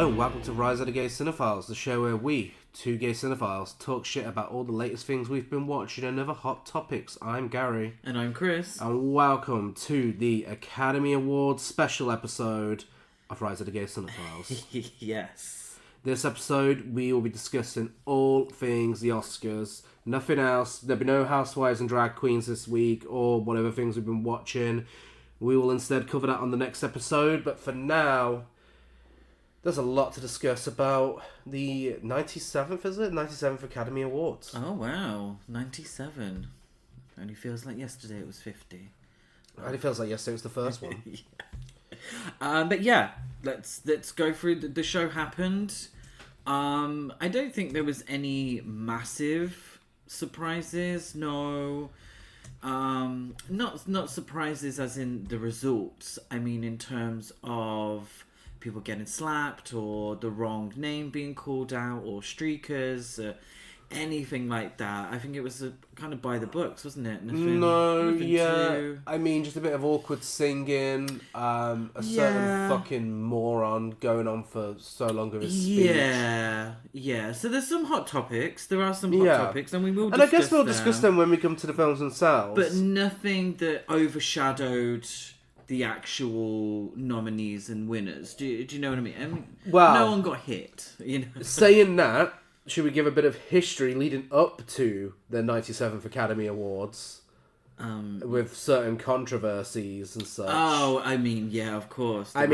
Hello and welcome to Rise of the Gay Cinephiles, the show where we, two gay cinephiles, talk shit about all the latest things we've been watching and other hot topics. I'm Gary. And I'm Chris. And welcome to the Academy Awards special episode of Rise of the Gay Cinephiles. Yes. This episode, we will be discussing all things the Oscars. Nothing else. There'll be no housewives and drag queens this week or whatever things we've been watching. We will instead cover that on the next episode. But for now, there's a lot to discuss about the 97th, is it? 97th Academy Awards. Oh, wow. 97. Only feels like yesterday it was 50. It only feels like yesterday was the first one. Yeah. But yeah, let's go through. The show happened. I don't think there was any massive surprises. No. Not surprises as in the results. I mean, in terms of people getting slapped or the wrong name being called out or streakers, anything like that. I think it was kind of by the books, wasn't it? Nothing I mean, just a bit of awkward singing, certain fucking moron going on for so long of his speech. Yeah. So there's some hot topics. There are some hot topics, and we will. And I guess we'll discuss them when we come to the films themselves. But nothing that overshadowed the actual nominees and winners. Do you know what I mean? Well, no one got hit. You know. Saying that, should we give a bit of history leading up to the 97th Academy Awards? With certain controversies and such. Oh, I mean, yeah, of course. That's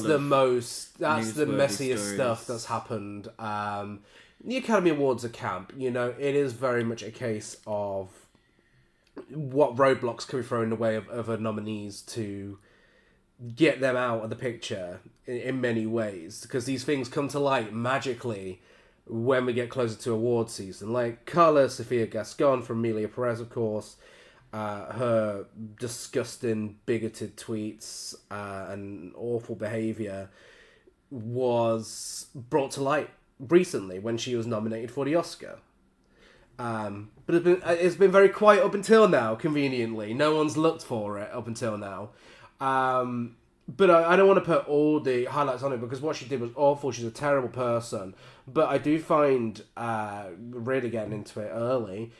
the messiest stuff that's happened. The Academy Awards are camp, you know, it is very much a case of what roadblocks can be thrown in the way of other nominees to get them out of the picture in many ways. Because these things come to light magically when we get closer to award season. Like Carla Sofia Gascon from Emilia, Pérez, of course. Her disgusting, bigoted tweets and awful behaviour was brought to light recently when she was nominated for the Oscar. But it's been very quiet up until now, conveniently. No one's looked for it up until now. But I don't want to put all the highlights on it because what she did was awful. She's a terrible person. But I do find, really getting into it early,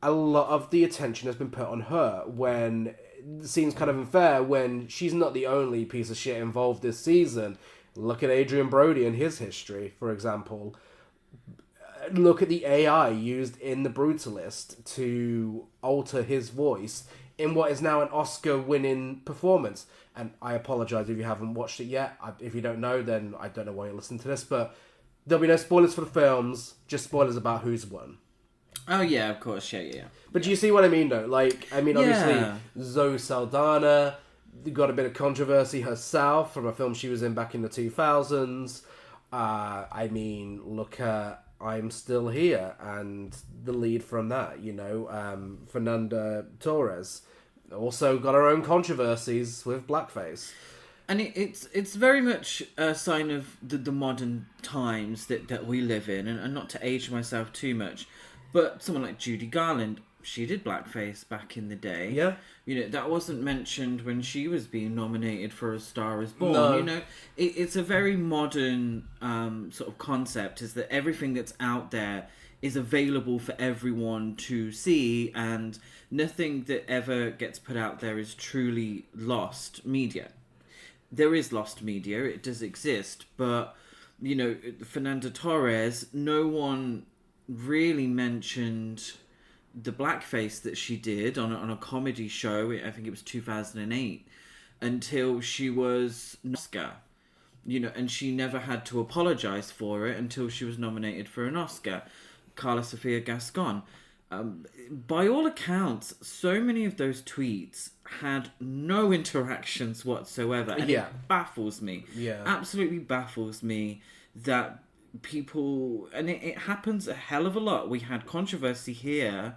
a lot of the attention has been put on her when it seems kind of unfair when she's not the only piece of shit involved this season. Look at Adrian Brody and his history, for example. Look at the AI used in The Brutalist to alter his voice in what is now an Oscar-winning performance. And I apologise if you haven't watched it yet. If you don't know, then I don't know why you're listening to this. But there'll be no spoilers for the films, just spoilers about who's won. Oh, yeah, of course, yeah. But do you see what I mean, though? Like, I mean, obviously, Zoe Saldana got a bit of controversy herself from a film she was in back in the 2000s. I mean, look at I'm Still Here and the lead from that, you know, Fernanda Torres also got her own controversies with blackface. And it's very much a sign of the modern times that we live in, and not to age myself too much, but someone like Judy Garland, she did blackface back in the day. Yeah. You know, that wasn't mentioned when she was being nominated for A Star Is Born. No. You know, it's a very modern sort of concept, is that everything that's out there is available for everyone to see, and nothing that ever gets put out there is truly lost media. There is lost media, it does exist, but, you know, Fernanda Torres, no one really mentioned the blackface that she did on a comedy show, I think it was 2008, until she was an Oscar. You know, and she never had to apologise for it until she was nominated for an Oscar. Carla Sofia Gascon. By all accounts, so many of those tweets had no interactions whatsoever. And it baffles me. Yeah. Absolutely baffles me that people... And it happens a hell of a lot. We had controversy here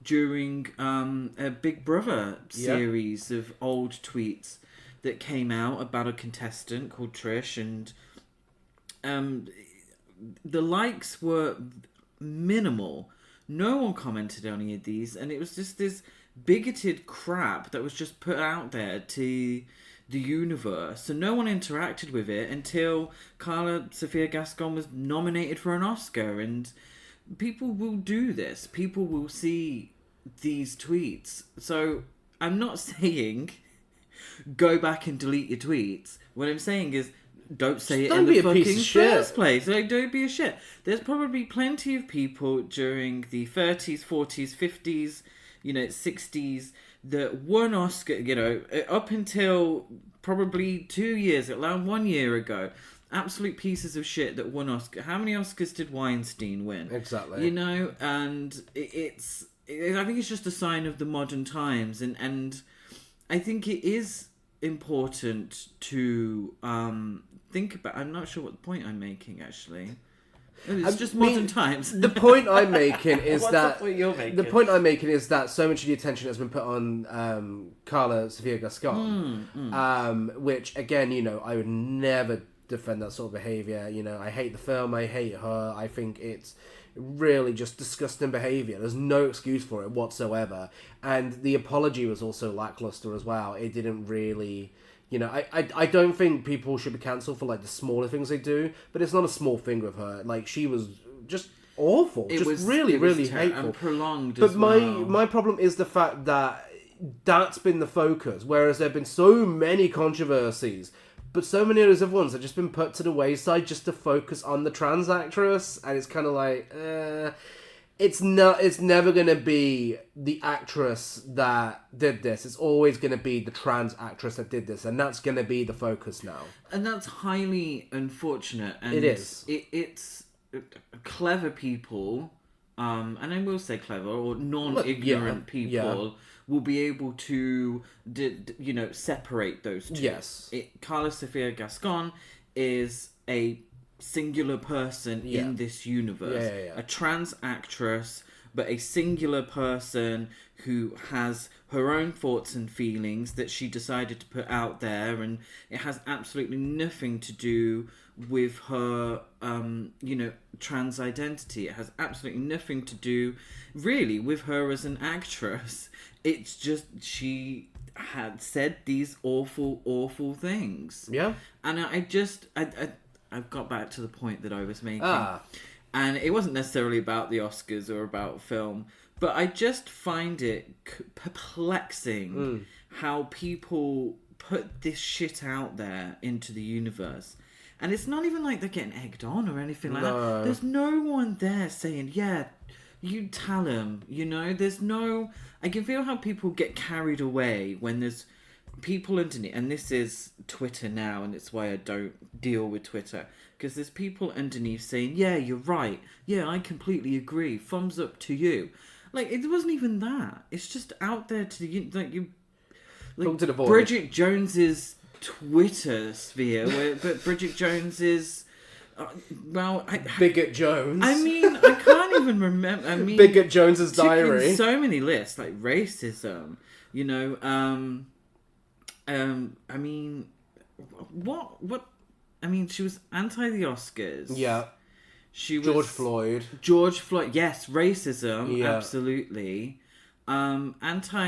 during a Big Brother series of old tweets that came out about a contestant called Trish, and the likes were minimal. No one commented on any of these, and it was just this bigoted crap that was just put out there to the universe. So no one interacted with it until Carla Sofia Gascon was nominated for an Oscar. And people will do this. People will see these tweets. So I'm not saying go back and delete your tweets. What I'm saying is don't say it in the fucking first place. Like, don't be a shit. There's probably plenty of people during the 30s, 40s, 50s, 60s that won Oscar, up until probably 2 years, around 1 year ago. Absolute pieces of shit that won Oscar. How many Oscars did Weinstein win? Exactly. And I think it's just a sign of the modern times. And I think it is important to think about. I'm not sure what point I'm making, actually. It's just modern times. The point I'm making is that the point you're making? The point I'm making is that so much of the attention has been put on Carla Sofia Gascon, which again, I would never defend that sort of behaviour. I hate the film. I hate her. I think it's really just disgusting behaviour. There's no excuse for it whatsoever. And the apology was also lackluster as well. It didn't really... I don't think people should be cancelled for, the smaller things they do, but it's not a small thing with her. She was just awful. It was really hateful. And prolonged but as well. my problem is the fact that that's been the focus, whereas there have been so many controversies, but so many of those other ones have just been put to the wayside just to focus on the trans actress, and it's kind of it's never going to be the actress that did this. It's always going to be the trans actress that did this, and that's going to be the focus now. And that's highly unfortunate. And it is. It's clever people, and I will say clever, or non-ignorant people will be able to, separate those two. Yes. Carla Sofia Gascon is a singular person in this universe. A trans actress, but a singular person who has her own thoughts and feelings that she decided to put out there, and it has absolutely nothing to do with her trans identity. It has absolutely nothing to do really with her as an actress. It's just she had said these awful things. And I've got back to the point that I was making. And it wasn't necessarily about the Oscars or about film, but I just find it perplexing how people put this shit out there into the universe. And it's not even like they're getting egged on or anything like that. There's no one there saying, yeah, you tell him, there's no... I can feel how people get carried away when there's people underneath, and this is Twitter now, and it's why I don't deal with Twitter, because there's people underneath saying, yeah, you're right, yeah, I completely agree, thumbs up to you. It wasn't even that. It's just out there to the to the void. Bridget Jones's Twitter sphere, but Bridget Jones is Bigot Jones. I mean, I can't even remember. Bigot Jones's diary. So many lists, like racism, I mean, what? I mean, she was anti the Oscars. Yeah. She was George Floyd. Yes, racism. Yeah. Absolutely. Anti-Muslim.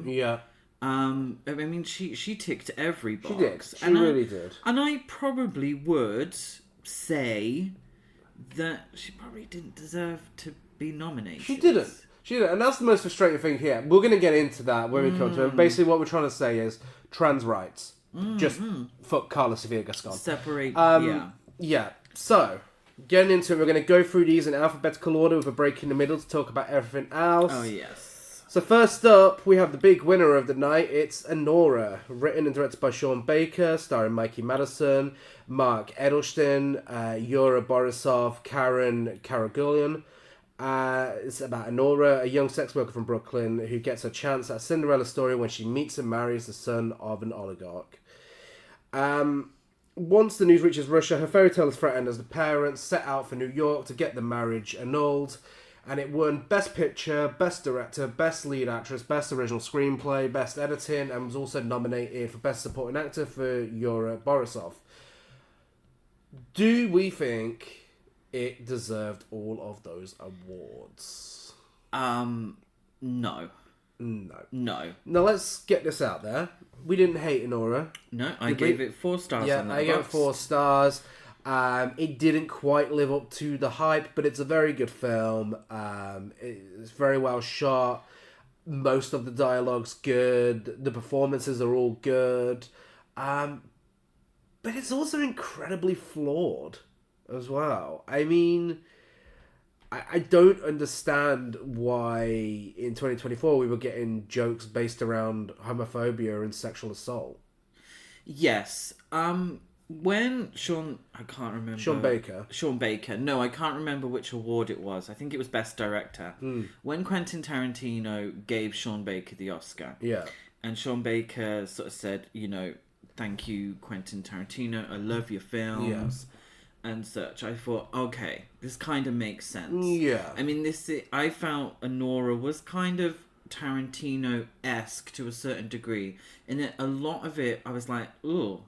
Yeah. I mean, she ticked every box. She did. She really did. And I probably would say that she probably didn't deserve to be nominated. She didn't. And that's the most frustrating thing here. We're going to get into that when we come to it. Basically, what we're trying to say is trans rights. Just fuck Carla Sofia Gascon. Separate, Yeah. So, getting into it, we're going to go through these in alphabetical order with a break in the middle to talk about everything else. Oh, yes. So first up, we have the big winner of the night. It's Anora, written and directed by Sean Baker, starring Mikey Madison, Mark Edelstein, Yura Borisov, Karen Karagulian. It's about Anora, a young sex worker from Brooklyn who gets a chance at a Cinderella story when she meets and marries the son of an oligarch. Once the news reaches Russia, her fairy tale is threatened as the parents set out for New York to get the marriage annulled. And it won Best Picture, Best Director, Best Lead Actress, Best Original Screenplay, Best Editing, and was also nominated for Best Supporting Actor for Yura Borisov. Do we think it deserved all of those awards? No. No. No. Now let's get this out there. We didn't hate Anora. No, I gave it 4 stars. Yeah, on I gave it 4 stars. It didn't quite live up to the hype, but it's a very good film. It's very well shot. Most of the dialogue's good. The performances are all good. But it's also incredibly flawed as well. I mean, I don't understand why in 2024 we were getting jokes based around homophobia and sexual assault. Yes. When Sean Baker. No, I can't remember which award it was. I think it was Best Director. When Quentin Tarantino gave Sean Baker the Oscar. Yeah. And Sean Baker sort of said, thank you, Quentin Tarantino. I love your films. Yeah. And such. I thought, okay, this kind of makes sense. Yeah. I mean, I felt Anora was kind of Tarantino-esque to a certain degree. And a lot of it, I was like, ooh.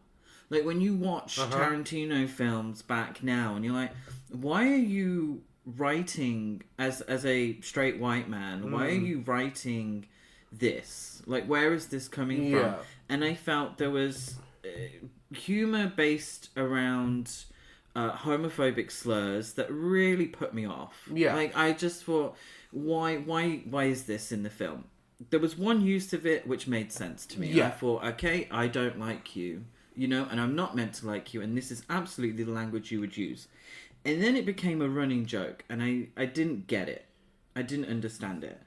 Like, when you watch Tarantino films back now, and you're like, why are you writing, as a straight white man, why are you writing this? Like, where is this coming from? And I felt there was humor based around homophobic slurs that really put me off. Yeah. Like, I just thought, why is this in the film? There was one use of it which made sense to me. Yeah. I thought, okay, I don't like you. And I'm not meant to like you, and this is absolutely the language you would use. And then it became a running joke, and I didn't get it. I didn't understand it.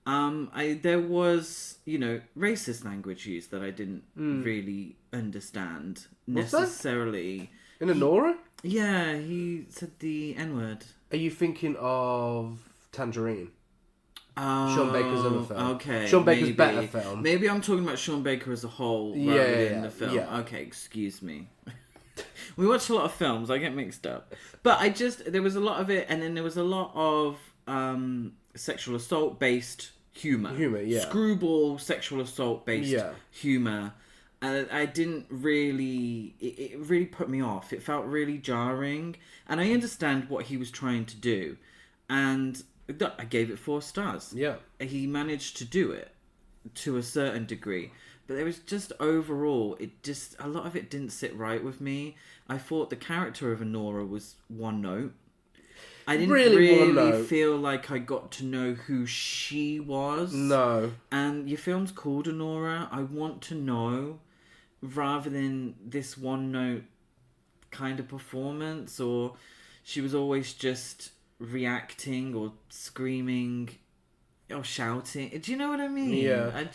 There was, racist language used that I didn't really understand necessarily. In Anora? Yeah, he said the N-word. Are you thinking of Tangerine? Sean Baker's other film. Okay. Sean Baker's better film. Maybe I'm talking about Sean Baker as a whole rather than the film. Yeah. Okay, excuse me. We watch a lot of films. I get mixed up. But there was a lot of it, and then there was a lot of sexual assault-based humour. Screwball sexual assault-based humour. And I didn't really... It really put me off. It felt really jarring. And I understand what he was trying to do. And... I gave it 4 stars. Yeah. He managed to do it to a certain degree. But there was just overall, a lot of it didn't sit right with me. I thought the character of Anora was one note. I didn't really feel like I got to know who she was. No. And your film's called Anora. I want to know, rather than this one note kind of performance, or she was always just reacting or screaming or shouting. Do you know what I mean? Yeah.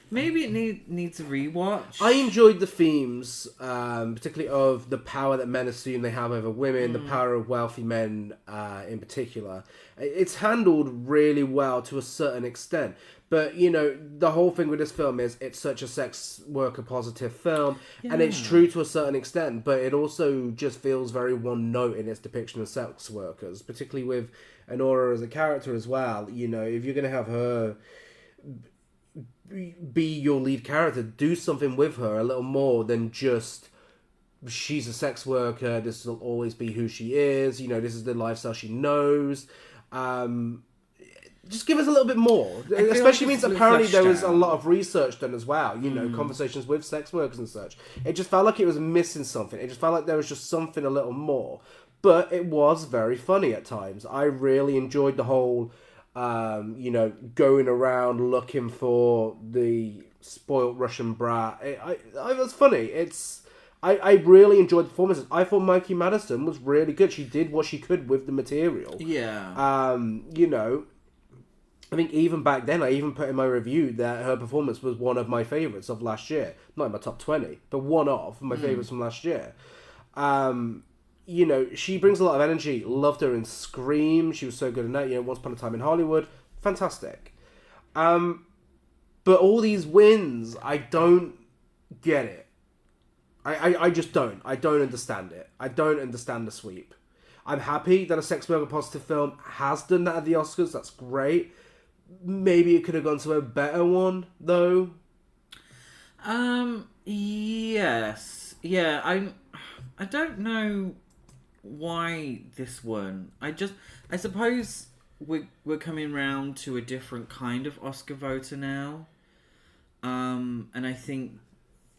Maybe it needs a rewatch. I enjoyed the themes, particularly of the power that men assume they have over women, the power of wealthy men in particular. It's handled really well to a certain extent. But, the whole thing with this film is it's such a sex worker positive film, and it's true to a certain extent, but it also just feels very one note in its depiction of sex workers, particularly with Anora as a character as well. If you're going to have her be your lead character, do something with her a little more than just she's a sex worker, this will always be who she is, this is the lifestyle she knows. Just give us a little bit more. Especially means apparently there was a lot of research done as well. Conversations with sex workers and such. It just felt like it was missing something. It just felt like there was just something a little more. But it was very funny at times. I really enjoyed the whole, going around looking for the spoilt Russian brat. It was funny. I really enjoyed the performances. I thought Mikey Madison was really good. She did what she could with the material. Yeah. I think even back then, I even put in my review that her performance was one of my favourites of last year. Not in my top 20, but one of my favourites from last year. She brings a lot of energy. Loved her in Scream. She was so good in that. Once Upon a Time in Hollywood. Fantastic. But all these wins, I don't get it. I just don't. I don't understand it. I don't understand the sweep. I'm happy that a sex worker positive film has done that at the Oscars. That's great. Maybe it could have gone to a better one, though. Yes. Yeah, I don't know why this one. I suppose we're coming round to a different kind of Oscar voter now, and I think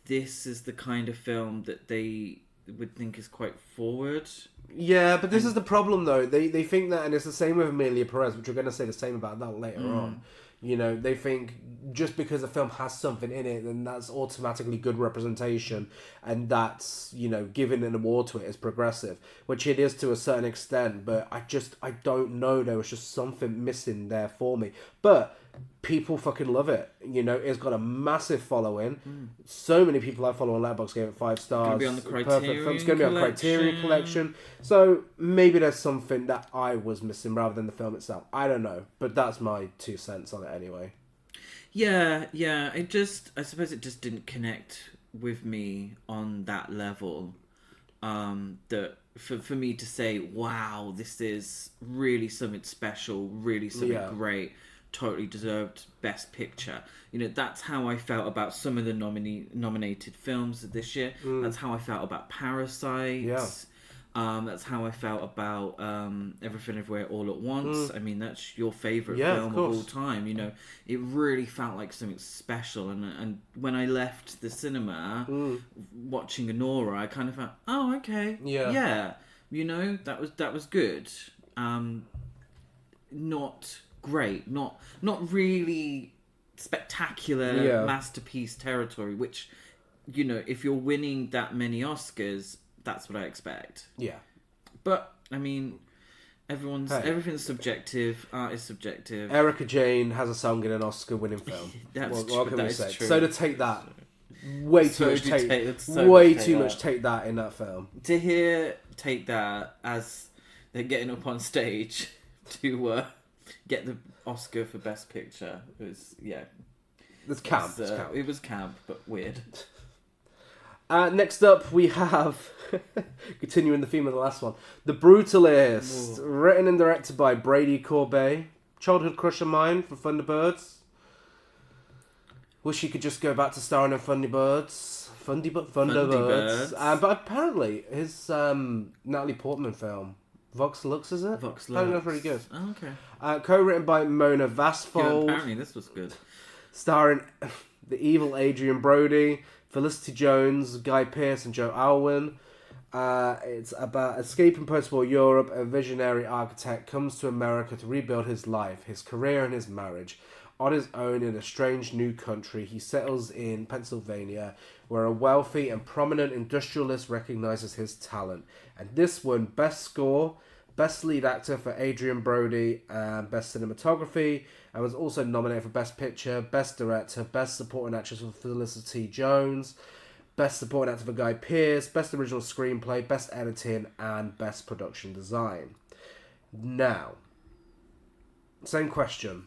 this is the kind of film that they would think is quite forward. Yeah, but this is the problem, though. They think that, and it's the same with Emilia Pérez, which we're going to say the same about that later on. You know, they think just because a film has something in it, then that's automatically good representation, and that's, you know, giving an award to it is progressive, which it is to a certain extent, but I don't know, there was just something missing there for me. But people fucking love it. You know, it's got a massive following. So many people I follow on Letterboxd gave it 5 stars. It's going to be on the Criterion It's going to be on Criterion Collection. So maybe there's something that I was missing rather than the film itself. I don't know, but that's my 2 cents on it anyway. Yeah. I suppose it just didn't connect with me on that level. That for me to say, wow, this is really something special, really something great, totally deserved Best Picture. You know, that's how I felt about some of the nominated films this year. That's how I felt about Parasite. Yeah. That's how I felt about Everything Everywhere All at Once. I mean, that's your favourite film of all time. You know, it really felt like something special. And when I left the cinema watching Anora, I kind of felt, oh, okay, yeah. You know, that was good. Not great, not really spectacular masterpiece territory, which, you know, if you're winning that many Oscars, that's what I expect. Yeah. But I mean, everything's subjective, art is subjective. Erika Jane has a song in an Oscar winning film. What can we say? True. So to take that, way too much take that in that film. To hear take that as they're getting up on stage to get the Oscar for Best Picture. It was, It's camp. It was camp, but weird. Next up, we have, continuing the theme of the last one, The Brutalist, written and directed by Brady Corbet. Childhood crush of mine for Thunderbirds. Wish he could just go back to starring in Thunderbirds. But apparently, his Natalie Portman film, Vox Lux, is it? Vox Lux. I don't know if it's really good. Oh, okay. Co-written by Mona Vastfold. Yeah, apparently this was good. Starring the evil Adrian Brody, Felicity Jones, Guy Pearce, and Joe Alwyn. It's about escaping post-war Europe. A visionary architect comes to America to rebuild his life, his career, and his marriage. On his own in a strange new country, he settles in Pennsylvania, where a wealthy and prominent industrialist recognizes his talent. And this won Best Score, Best Lead Actor for Adrian Brody, and Best Cinematography, and was also nominated for Best Picture, Best Director, Best Supporting Actress for Felicity Jones, Best Supporting Actor for Guy Pearce, Best Original Screenplay, Best Editing, and Best Production Design. Now, same question.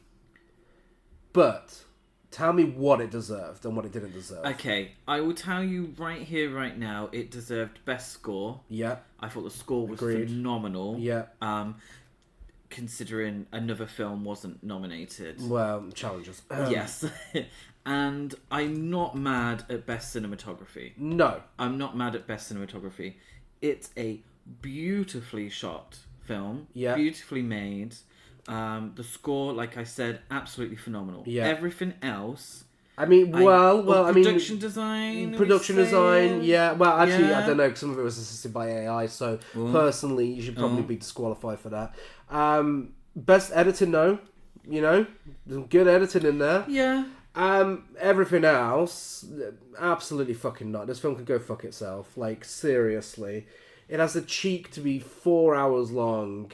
But tell me what it deserved and what it didn't deserve. Okay, I will tell you right here, right now, it deserved Best Score. Yeah. I thought the score was phenomenal. Yeah. Considering another film wasn't nominated. Well, challenges. Yes. And I'm not mad at Best Cinematography. No. I'm not mad at Best Cinematography. It's a beautifully shot film. Yeah. Beautifully made. The score, like I said, absolutely phenomenal. Yeah. Everything else, I mean, production design. Yeah. Well, actually, I don't know, because some of it was assisted by AI. So personally, you should probably be disqualified for that. Best editing, no. You know, there's good editing in there. Yeah. Everything else, absolutely fucking not. This film could go fuck itself. Like, seriously. It has the cheek to be 4 hours long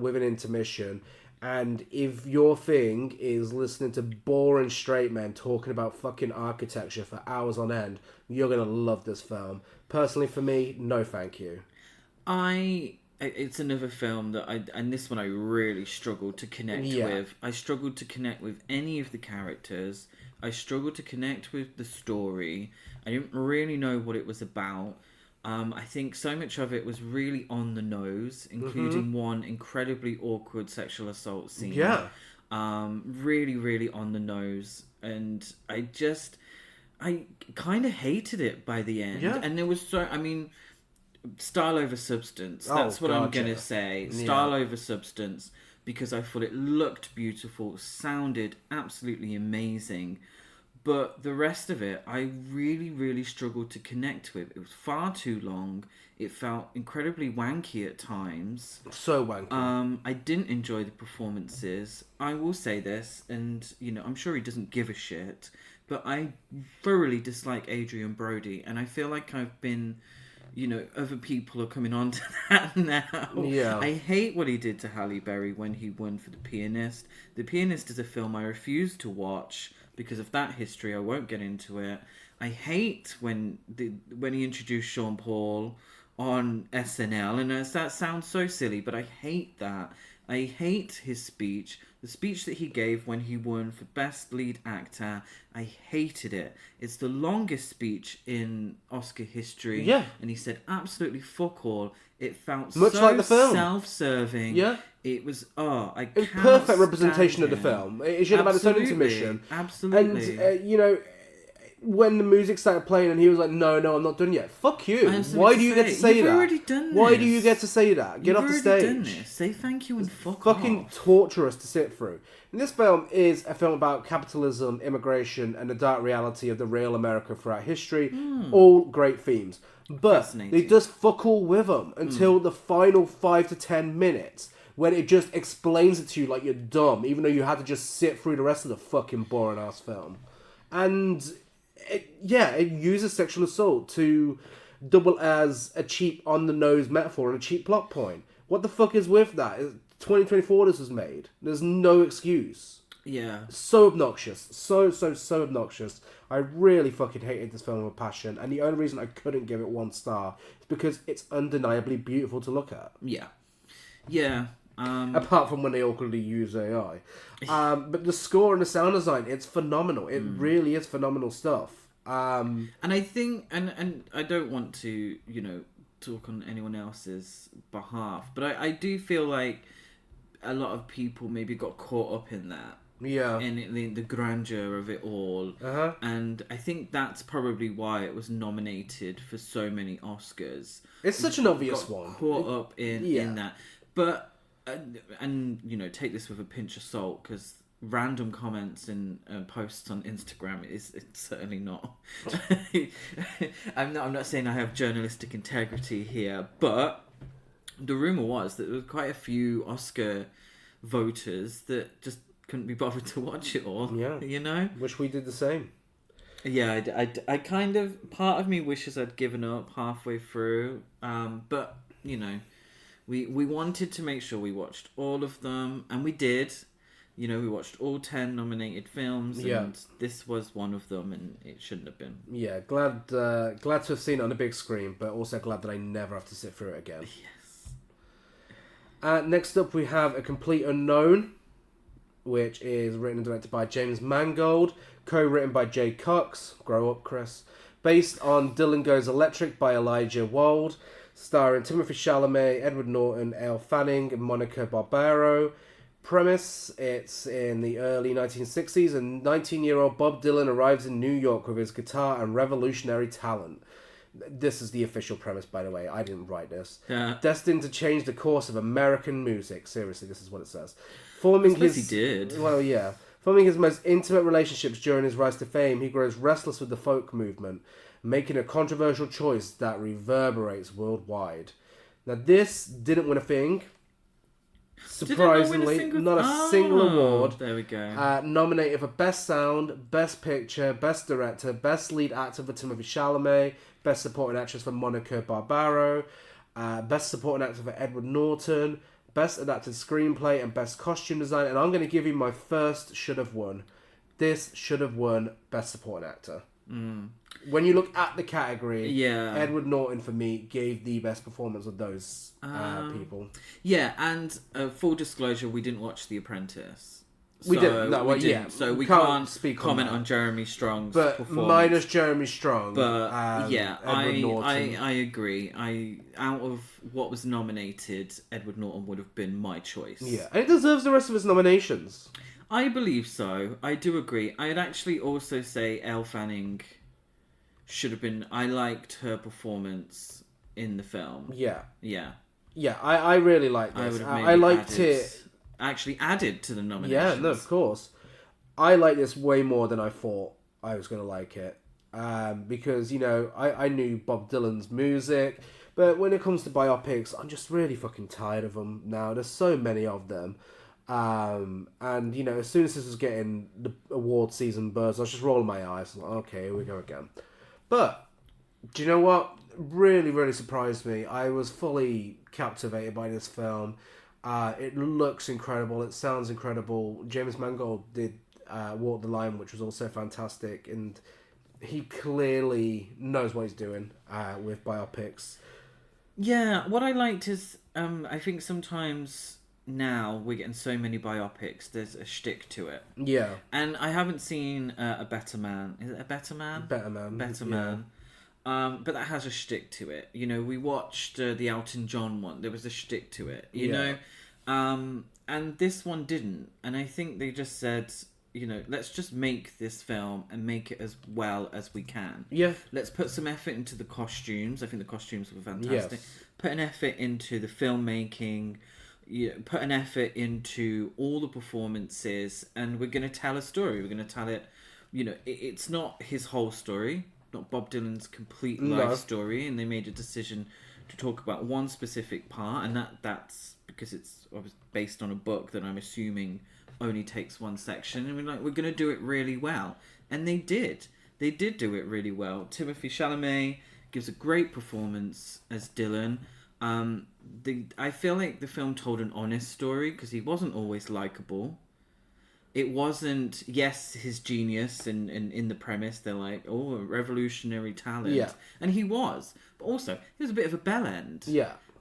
with an intermission. And if your thing is listening to boring straight men talking about fucking architecture for hours on end, you're going to love this film. Personally, for me, no thank you. It's another film that and this one I really struggled to connect with. I struggled to connect with any of the characters. I struggled to connect with the story. I didn't really know what it was about. I think so much of it was really on the nose, including one incredibly awkward sexual assault scene. Yeah. Really, really on the nose. And I kind of hated it by the end. Yeah. And there was style over substance. That's what I'm going to say. Style over substance. because I thought it looked beautiful, sounded absolutely amazing. But the rest of it, I really, really struggled to connect with. It was far too long. It felt incredibly wanky at times. So wanky. I didn't enjoy the performances. I will say this, and, I'm sure he doesn't give a shit, but I thoroughly dislike Adrian Brody, and I feel like I've been... other people are coming on to that now. Yeah. I hate what he did to Halle Berry when he won for The Pianist. The Pianist is a film I refuse to watch because of that history. I won't get into it. I hate when he introduced Sean Paul on SNL, and that sounds so silly, but I hate that. I hate his speech. The speech that he gave when he won for Best Lead Actor, I hated it. It's the longest speech in Oscar history. Yeah. And he said absolutely fuck all. It felt much so like the film. Self-serving. Yeah. It was, it was perfect representation of the film. It should have had its own intermission. Absolutely. And, when the music started playing and he was like, no, I'm not done yet. Fuck you. Why do you get to say that? You've already done this. Why do you get to say that? Get off the stage. You've already done this. Say thank you and fuck fucking off. Torturous to sit through. And this film is a film about capitalism, immigration, and the dark reality of the real America throughout history. All great themes. But it does fuck all with them until the final 5 to 10 minutes when it just explains it to you like you're dumb, even though you had to just sit through the rest of the fucking boring ass film. And it uses sexual assault to double as a cheap on-the-nose metaphor and a cheap plot point. What the fuck is with that? 2024 this was made. There's no excuse. Yeah. So obnoxious. So obnoxious. I really fucking hated this film with passion, and the only reason I couldn't give it 1 star is because it's undeniably beautiful to look at. Yeah. Yeah. Apart from when they awkwardly use AI. But the score and the sound design, it's phenomenal. It really is phenomenal stuff. And I think, and I don't want to, talk on anyone else's behalf, but I do feel like a lot of people maybe got caught up in that. Yeah. In the grandeur of it all. Uh-huh. And I think that's probably why it was nominated for so many Oscars. It's such an obvious one. Caught up in that. But, and take this with a pinch of salt, because random comments and posts on Instagram it's certainly not. I'm not saying I have journalistic integrity here, but the rumor was that there was quite a few Oscar voters that just couldn't be bothered to watch it all. Yeah. Wish we did the same. Yeah, I kind of, part of me wishes I'd given up halfway through, but we wanted to make sure we watched all of them, and we did. We watched all 10 nominated films, and this was one of them, and it shouldn't have been. Yeah, glad to have seen it on a big screen, but also glad that I never have to sit through it again. Yes. Next up, we have A Complete Unknown, which is written and directed by James Mangold, co-written by Jay Cox, grow up, Chris, based on Dylan Goes Electric by Elijah Wold, starring Timothée Chalamet, Edward Norton, Elle Fanning, and Monica Barbaro. Premise, it's in the early 1960s, and 19-year-old Bob Dylan arrives in New York with his guitar and revolutionary talent. This is the official premise, by the way. I didn't write this. Yeah. Destined to change the course of American music. Seriously, this is what it says. He did. Well, yeah. Forming his most intimate relationships during his rise to fame, he grows restless with the folk movement, making a controversial choice that reverberates worldwide. Now, this didn't win a thing. Surprisingly, not a single award. There we go. Nominated for Best Sound, Best Picture, Best Director, Best Lead Actor for Timothée Chalamet, Best Supporting Actress for Monica Barbaro, Best Supporting Actor for Edward Norton, Best Adapted Screenplay, and Best Costume Design. And I'm going to give you my first should have won. This should have won Best Supporting Actor. When you look at the category, Edward Norton for me gave the best performance of those people. Yeah, and full disclosure, we didn't watch The Apprentice. We didn't. No, we didn't. So we can't speak comment on Jeremy Strong's performance. Minus Jeremy Strong. But Edward Norton. I agree. Out of what was nominated, Edward Norton would have been my choice. Yeah, and it deserves the rest of its nominations. I believe so. I do agree. I'd actually also say Elle Fanning should have been... I liked her performance in the film. Yeah. Yeah. Yeah, I really liked this. I liked it actually added to the nominations. Yeah, no, of course. I like this way more than I thought I was going to like it. Because, I knew Bob Dylan's music, but when it comes to biopics, I'm just really fucking tired of them now. There's so many of them. And, as soon as this was getting the award season buzz, I was just rolling my eyes. Like, okay, here we go again. But, do you know what? Really, really surprised me. I was fully captivated by this film. It looks incredible. It sounds incredible. James Mangold did Walk the Line, which was also fantastic. And he clearly knows what he's doing with biopics. Yeah, what I liked is, I think sometimes now we're getting so many biopics, there's a shtick to it. Yeah. And I haven't seen A Better Man. Is it A Better Man? Better Man. Better Man. But that has a shtick to it. We watched the Elton John one. There was a shtick to it, you know? And this one didn't. And I think they just said, let's just make this film and make it as well as we can. Yeah. Let's put some effort into the costumes. I think the costumes were fantastic. Yes. Put an effort into the filmmaking. Put an effort into all the performances. And we're going to tell a story. We're going to tell it, it's not his whole story. Not Bob Dylan's complete life story. And they made a decision to talk about one specific part. And that's because it's based on a book that I'm assuming only takes one section, and we're going to do it really well, and they did do it really well. Timothée Chalamet gives a great performance as Dylan. I feel like the film told an honest story because he wasn't always likable. It wasn't, yes, his genius, and in the premise they're like, oh, a revolutionary talent, and he was, but also he was a bit of a bell end.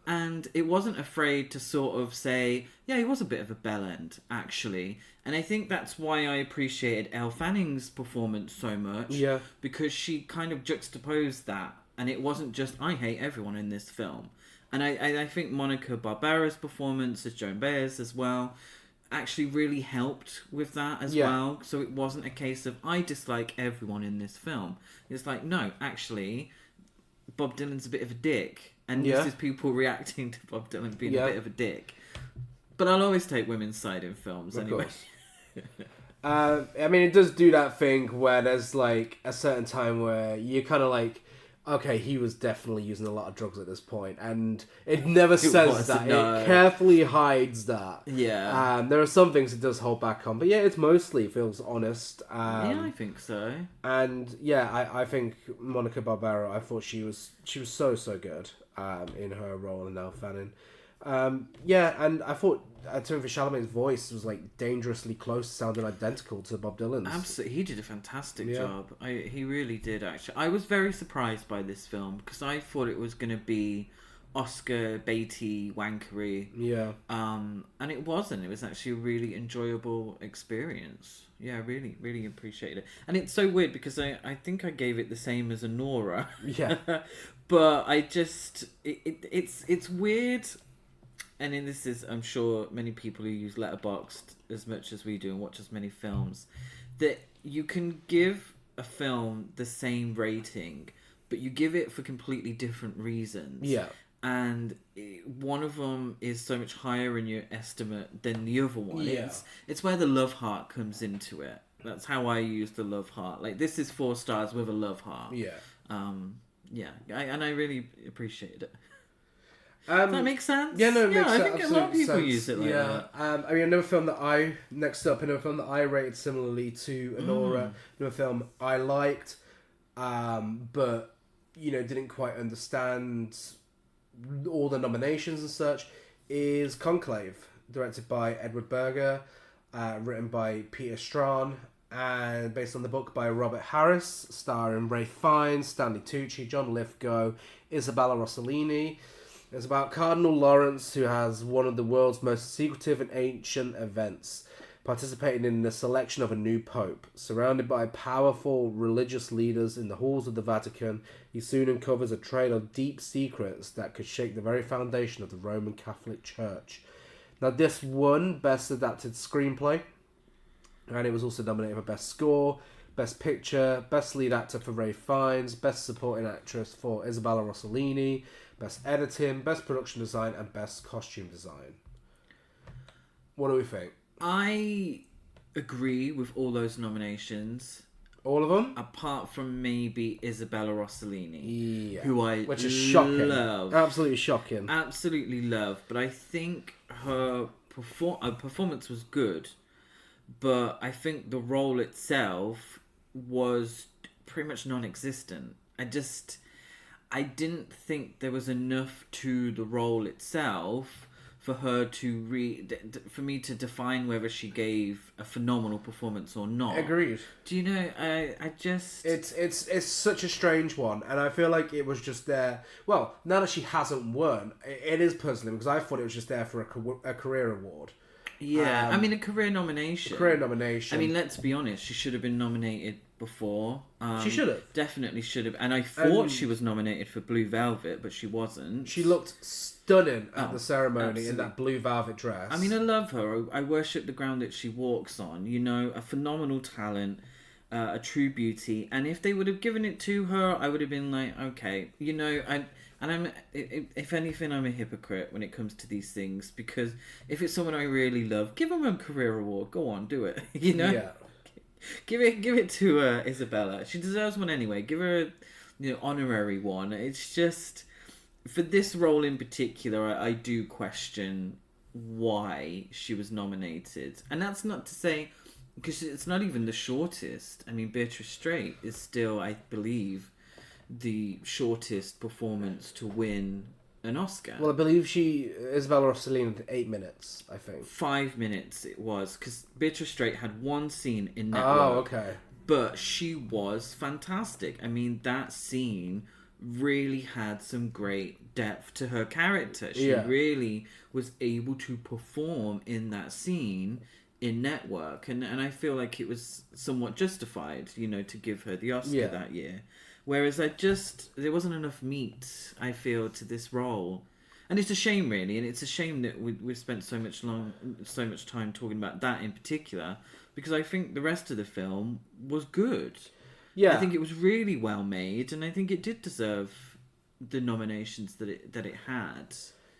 And it wasn't afraid to sort of say, yeah, he was a bit of a bellend, actually. And I think that's why I appreciated Elle Fanning's performance so much. Yeah. Because she kind of juxtaposed that. And it wasn't just, I hate everyone in this film. And I think Monica Barbera's performance as Joan Baez as well actually really helped with that as well. So it wasn't a case of, I dislike everyone in this film. It's like, no, actually, Bob Dylan's a bit of a dick. And this is people reacting to Bob Dylan being a bit of a dick. But I'll always take women's side in films anyway. I mean, it does do that thing where there's like a certain time where you're kind of like, okay, he was definitely using a lot of drugs at this point, and it never says that. No. It carefully hides that. Yeah. There are some things it does hold back on, but yeah, it's mostly feels honest. Yeah, I think so. And yeah, I think Monica Barbera, I thought she was so good in her role in Elle Fanning. Yeah, and I thought Timothée Chalamet's voice was like dangerously close, sounding identical to Bob Dylan's. Absolutely, he did a fantastic job. He really did, actually. I was very surprised by this film because I thought it was going to be Oscar baity wankery. Yeah. And it wasn't. It was actually a really enjoyable experience. Yeah, really, really appreciated it. And it's so weird because I think I gave it the same as Anora. Yeah. But I just it's weird. And this is, I'm sure, many people who use Letterboxd as much as we do and watch as many films, that you can give a film the same rating, but you give it for completely different reasons. Yeah. And one of them is so much higher in your estimate than the other one. Yeah. It's where the love heart comes into it. That's how I use the love heart. Like, this is 4 stars with a love heart. Yeah. Yeah. And I really appreciated it. Does that make sense? Yeah, no, it makes I think a lot of people sense. use it like that. I mean, another film that I rated similarly to Anora, another film I liked, but, didn't quite understand all the nominations and such, is Conclave, directed by Edward Berger, written by Peter Strawn, and based on the book by Robert Harris, starring Ralph Fiennes, Stanley Tucci, John Lithgow, Isabella Rossellini. It's about Cardinal Lawrence, who has one of the world's most secretive and ancient events, participating in the selection of a new pope. Surrounded by powerful religious leaders in the halls of the Vatican, he soon uncovers a trail of deep secrets that could shake the very foundation of the Roman Catholic Church. Now, this won Best Adapted Screenplay, and it was also nominated for Best Score, Best Picture, Best Lead Actor for Ralph Fiennes, Best Supporting Actress for Isabella Rossellini, Best Editing, Best Production Design, and Best Costume Design. What do we think? I agree with all those nominations. All of them? Apart from maybe Isabella Rossellini. Yeah. Who I Which is shocking. love. Absolutely shocking. Absolutely love. But I think her performance was good. But I think the role itself was pretty much non-existent. I didn't think there was enough to the role itself for her to for me to define whether she gave a phenomenal performance or not. Agreed. Do you know? I just it's such a strange one, and I feel like it was just there. Well, now that she hasn't won, it is puzzling because I thought it was just there for a career award. Yeah, I mean a career nomination. I mean, let's be honest. She should have been nominated before. She should have. Definitely should have. And I thought she was nominated for Blue Velvet, but she wasn't. She looked stunning at the ceremony in that blue velvet dress. I mean, I love her. I worship the ground that she walks on. You know, a phenomenal talent, a true beauty. And if they would have given it to her, I would have been like, okay, you know, if anything, I'm a hypocrite when it comes to these things, because if it's someone I really love, give them a career award. Go on, do it. You know, yeah. Give it to Isabella. She deserves one anyway. Give her, honorary one. It's just for this role in particular, I do question why she was nominated, and that's not to say because it's not even the shortest. I mean, Beatrice Straight is still, I believe, the shortest performance to win an Oscar. Well, I believe Isabella Rossellini did 8 minutes, I think. 5 minutes it was, because Beatrice Straight had one scene in Network. Oh, okay. But she was fantastic. I mean, that scene really had some great depth to her character. She really was able to perform in that scene in Network. And I feel like it was somewhat justified, to give her the Oscar that year. Whereas there wasn't enough meat, I feel, to this role. And it's a shame, really. And it's a shame that we've spent so much time talking about that in particular, because I think the rest of the film was good. Yeah. I think it was really well made, and I think it did deserve the nominations that it had.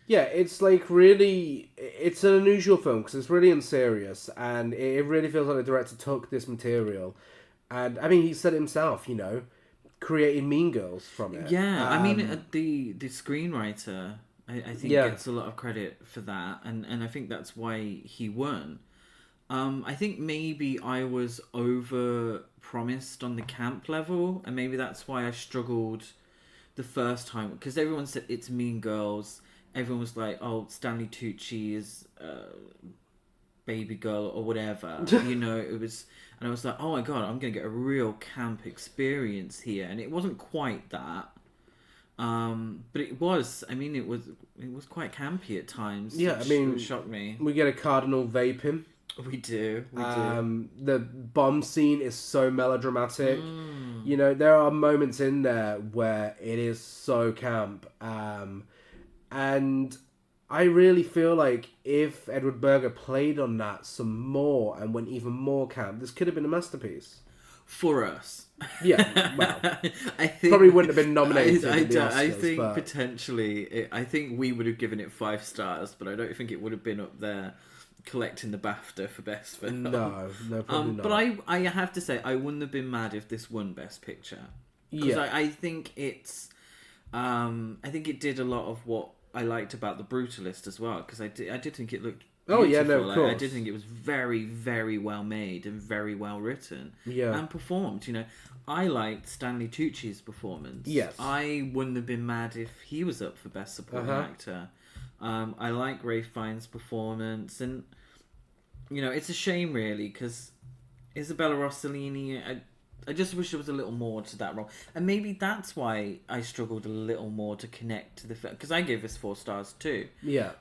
Yeah, it's it's an unusual film because it's really unserious, and it really feels like the director took this material. And, I mean, he said it himself, created Mean Girls from it. Yeah, I mean, the screenwriter, I think, gets a lot of credit for that, and I think that's why he won. I think maybe I was over-promised on the camp level, and maybe that's why I struggled the first time, because everyone said it's Mean Girls. Everyone was like, oh, Stanley Tucci is Baby Girl or whatever. It was... And I was like, oh my god, I'm going to get a real camp experience here. And it wasn't quite that. But it was. I mean, it was quite campy at times. Yeah, which shocked me. We get a cardinal vaping. We do. The bomb scene is so melodramatic. There are moments in there where it is so camp. And I really feel like if Edward Berger played on that some more and went even more camp, this could have been a masterpiece. For us. Yeah, well, I think, probably wouldn't have been nominated. I think potentially, I think we would have given it 5 stars, but I don't think it would have been up there collecting the BAFTA for Best Film. No, probably not. But I have to say, I wouldn't have been mad if this won Best Picture. Because I think it's... I think it did a lot of what I liked about The Brutalist as well, because I did think it looked beautiful. Oh yeah, no, of course. I did think it was very, very well made and very well written. Yeah. And performed. I liked Stanley Tucci's performance. Yes. I wouldn't have been mad if he was up for Best Supporting Actor. I like Ralph Fiennes' performance, and it's a shame really, because Isabella Rossellini, I just wish there was a little more to that role. And maybe that's why I struggled a little more to connect to the film. Because I gave this 4 stars too. Yeah.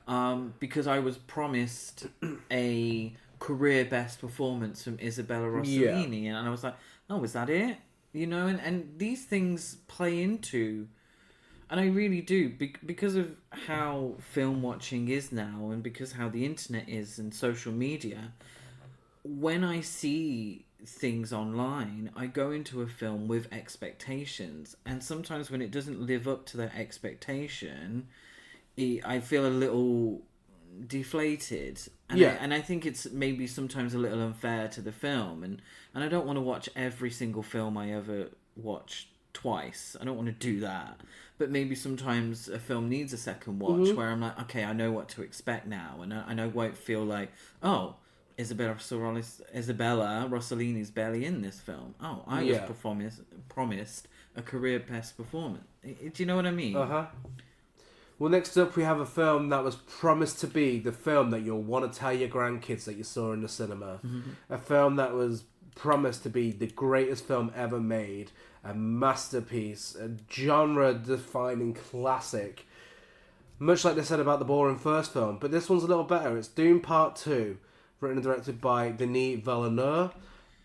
Because I was promised a career best performance from Isabella Rossellini. And I was like, oh, is that it? And these things play into... And I really do. Because of how film watching is now, and because how the internet is and social media, when I see things online, I go into a film with expectations, and sometimes when it doesn't live up to that expectation, I feel a little deflated. And Yeah. I think it's maybe sometimes a little unfair to the film. And I don't want to watch every single film I ever watch twice. I don't want to do that. But maybe sometimes a film needs a second watch where I'm like, okay, I know what to expect now. And I won't feel like, oh, Isabella Rossellini's barely in this film. Oh, I was promised a career best performance. Do you know what I mean? Uh-huh. Well, next up we have a film that was promised to be the film that you'll want to tell your grandkids that you saw in the cinema. A film that was promised to be the greatest film ever made, a masterpiece, a genre-defining classic. Much like they said about the boring first film, but this one's a little better. It's Dune Part 2, written and directed by Denis Villeneuve,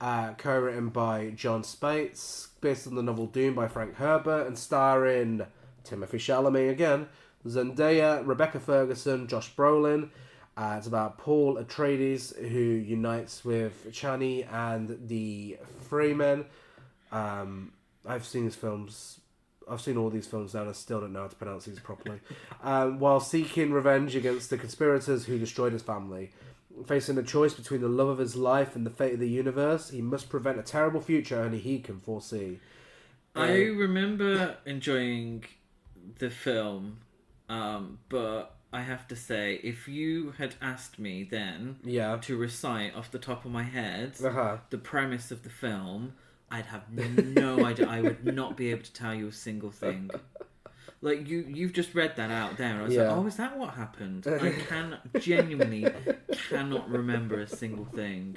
co-written by John Spates, based on the novel Dune by Frank Herbert, and starring Timothée Chalamet again, Zendaya, Rebecca Ferguson, Josh Brolin. It's about Paul Atreides, who unites with Chani and the Freemen. I've seen his films. I've seen all these films now and I still don't know how to pronounce these properly. While seeking revenge against the conspirators who destroyed his family. Facing a choice between the love of his life and the fate of the universe, he must prevent a terrible future only he can foresee. I remember enjoying the film, but I have to say, if you had asked me then to recite off the top of my head the premise of the film, I'd have no idea. I would not be able to tell you a single thing. Like, you've just read that out there. And I was like, oh, is that what happened? I genuinely cannot remember a single thing.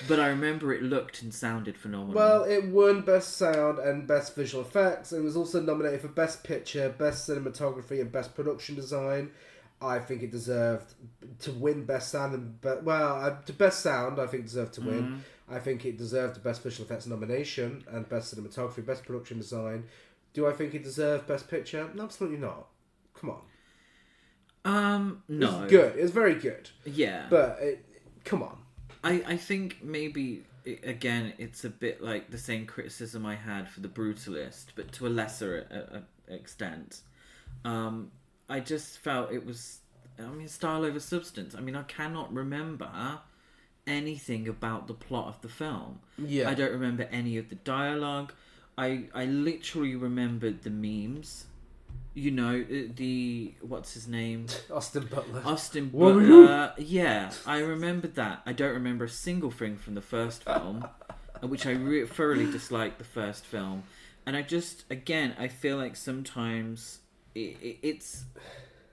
But I remember it looked and sounded phenomenal. Well, it won Best Sound and Best Visual Effects. It was also nominated for Best Picture, Best Cinematography, and Best Production Design. I think it deserved to win Best Sound and Best Sound. I think deserved to win. I think it deserved the Best Visual Effects nomination and Best Cinematography, Best Production Design. Do I think it deserved Best Picture? No, absolutely not. Come on. No. It's good. It's very good. Yeah. But come on. I think maybe again it's a bit like the same criticism I had for The Brutalist, but to a lesser extent. I just felt it was, style over substance. I cannot remember anything about the plot of the film. Yeah. I don't remember any of the dialogue. I literally remembered the memes. You know, what's his name? Austin Butler. Austin Butler. Yeah, I remembered that. I don't remember a single thing from the first film, which I thoroughly disliked the first film. And I just, again, I feel like sometimes it's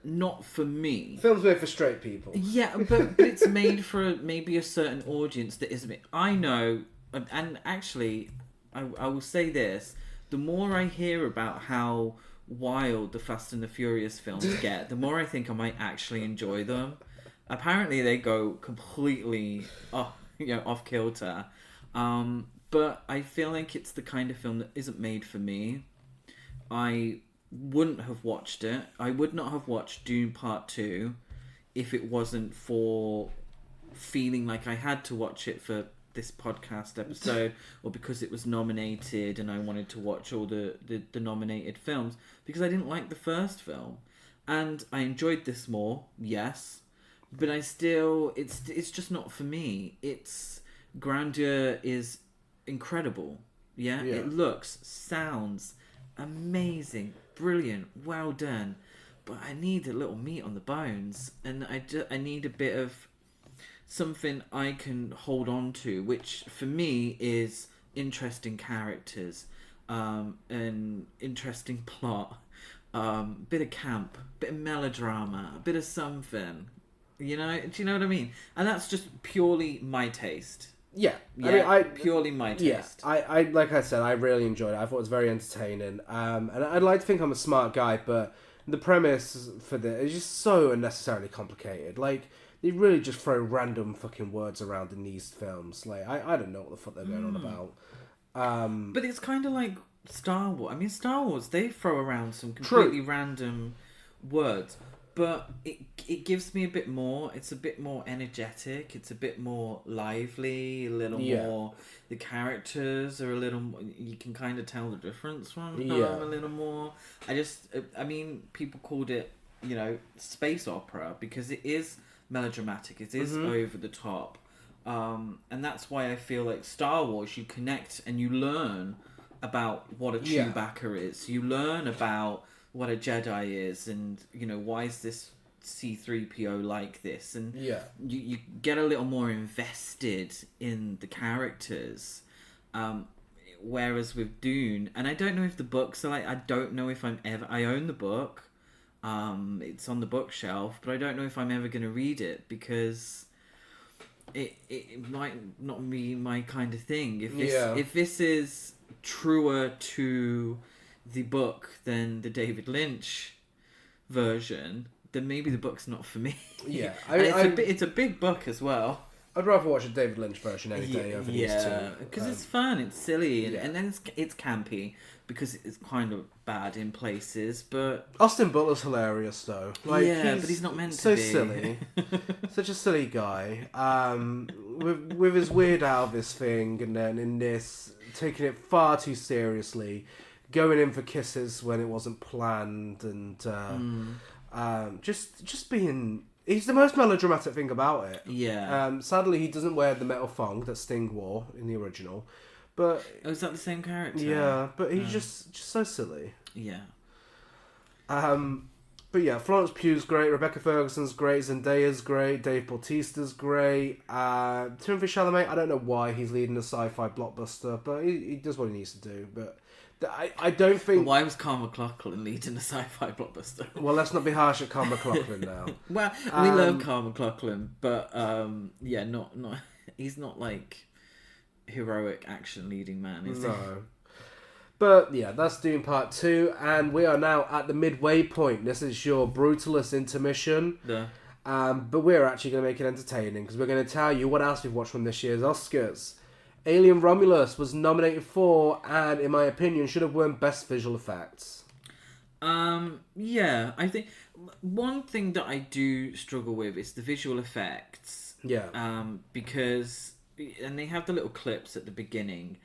not for me. Film's made for straight people. Yeah, but it's made for maybe a certain audience that isn't. I know, and actually, I will say this: the more I hear about how wild the Fast and the Furious films get, the more I think I might actually enjoy them. Apparently, they go completely off kilter. But I feel like it's the kind of film that isn't made for me. I wouldn't have watched it. I would not have watched Dune Part 2 if it wasn't for feeling like I had to watch it for this podcast episode or because it was nominated and I wanted to watch all the nominated films, because I didn't like the first film. And I enjoyed this more, yes, but I still, it's just not for me. Its grandeur is incredible. Yeah? It looks, sounds amazing, brilliant, well done, but I need a little meat on the bones, and I need a bit of something I can hold on to, which for me is interesting characters, an interesting plot, bit of camp, bit of melodrama, a bit of something, you know? Do you know what I mean? And that's just purely my taste. Yeah. Purely my taste. Yeah, I like I said, I really enjoyed it. I thought it was very entertaining. And I'd like to think I'm a smart guy, but the premise for this is just so unnecessarily complicated. Like, they really just throw random fucking words around in these films. Like, I don't know what the fuck they're going on about. But it's kind of like Star Wars. I mean, Star Wars, they throw around some completely random words. But it gives me a bit more. It's a bit more energetic. It's a bit more lively. A little more. The characters are a little more. You can kind of tell the difference from them a little more. People called it space opera, because it is melodramatic. It is over the top. And that's why I feel like Star Wars, you connect and you learn about what a Chewbacca is. You learn about what a Jedi is, and why is this C-3PO like this, and you get a little more invested in the characters. Whereas with Dune, and I don't know if the books are like, I don't know if I own the book. It's on the bookshelf, but I don't know if I'm ever going to read it, because it might not be my kind of thing. If this is truer to the book than the David Lynch version, then maybe the book's not for me. Yeah, it's a big book as well. I'd rather watch a David Lynch version any day over these two. Because it's fun, it's silly, and then it's campy, because it's kind of bad in places. But Austin Butler's hilarious though. But he's not meant to be. So silly, such a silly guy. With his Weird Elvis thing, and then in this taking it far too seriously, going in for kisses when it wasn't planned, and just being. He's the most melodramatic thing about it. Yeah. Sadly, he doesn't wear the metal thong that Sting wore in the original. But is that the same character? Yeah, but he's just so silly. Yeah. But yeah, Florence Pugh's great, Rebecca Ferguson's great, Zendaya's great, Dave Bautista's great. Timothée Chalamet, I don't know why he's leading a sci-fi blockbuster, but he does what he needs to do. But I don't think... Why was Carl McLachlan leading a sci-fi blockbuster? Well, let's not be harsh at Carl McLachlan now. Well, we love Carl McLachlan, but not he's not like heroic action leading man, is he? No. But yeah, that's Dune Part 2, and we are now at the midway point. This is your Brutalist intermission. Yeah. But we're actually going to make it entertaining, because we're going to tell you what else we've watched from this year's Oscars. Alien Romulus was nominated for, and in my opinion, should have won Best Visual Effects. I think one thing that I do struggle with is the visual effects. Yeah. Because, and they have the little clips at the beginning,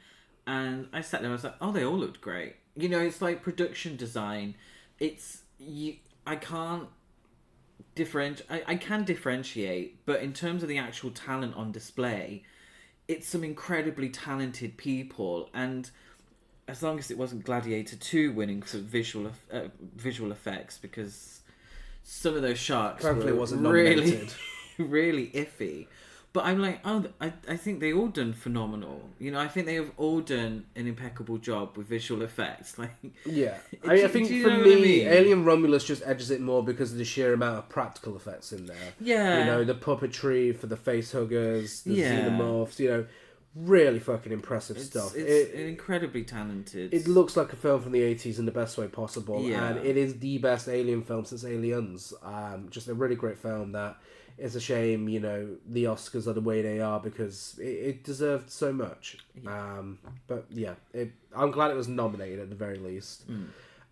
and I sat there and I was like, oh, they all looked great. It's like production design. I can't I can differentiate, but in terms of the actual talent on display, it's some incredibly talented people, and as long as it wasn't Gladiator 2 winning for visual effects, because some of those sharks wasn't nominated. really iffy. But I'm like, I think they all done phenomenal. I think they have all done an impeccable job with visual effects. I think for me, Alien Romulus just edges it more because of the sheer amount of practical effects in there. Yeah. The puppetry for the face huggers, the xenomorphs, really fucking impressive stuff. It's incredibly talented. It looks like a film from the 80s in the best way possible. Yeah. And it is the best Alien film since Aliens. Just a really great film that... It's a shame, the Oscars are the way they are, because it deserved so much. Yeah. But yeah, I'm glad it was nominated at the very least.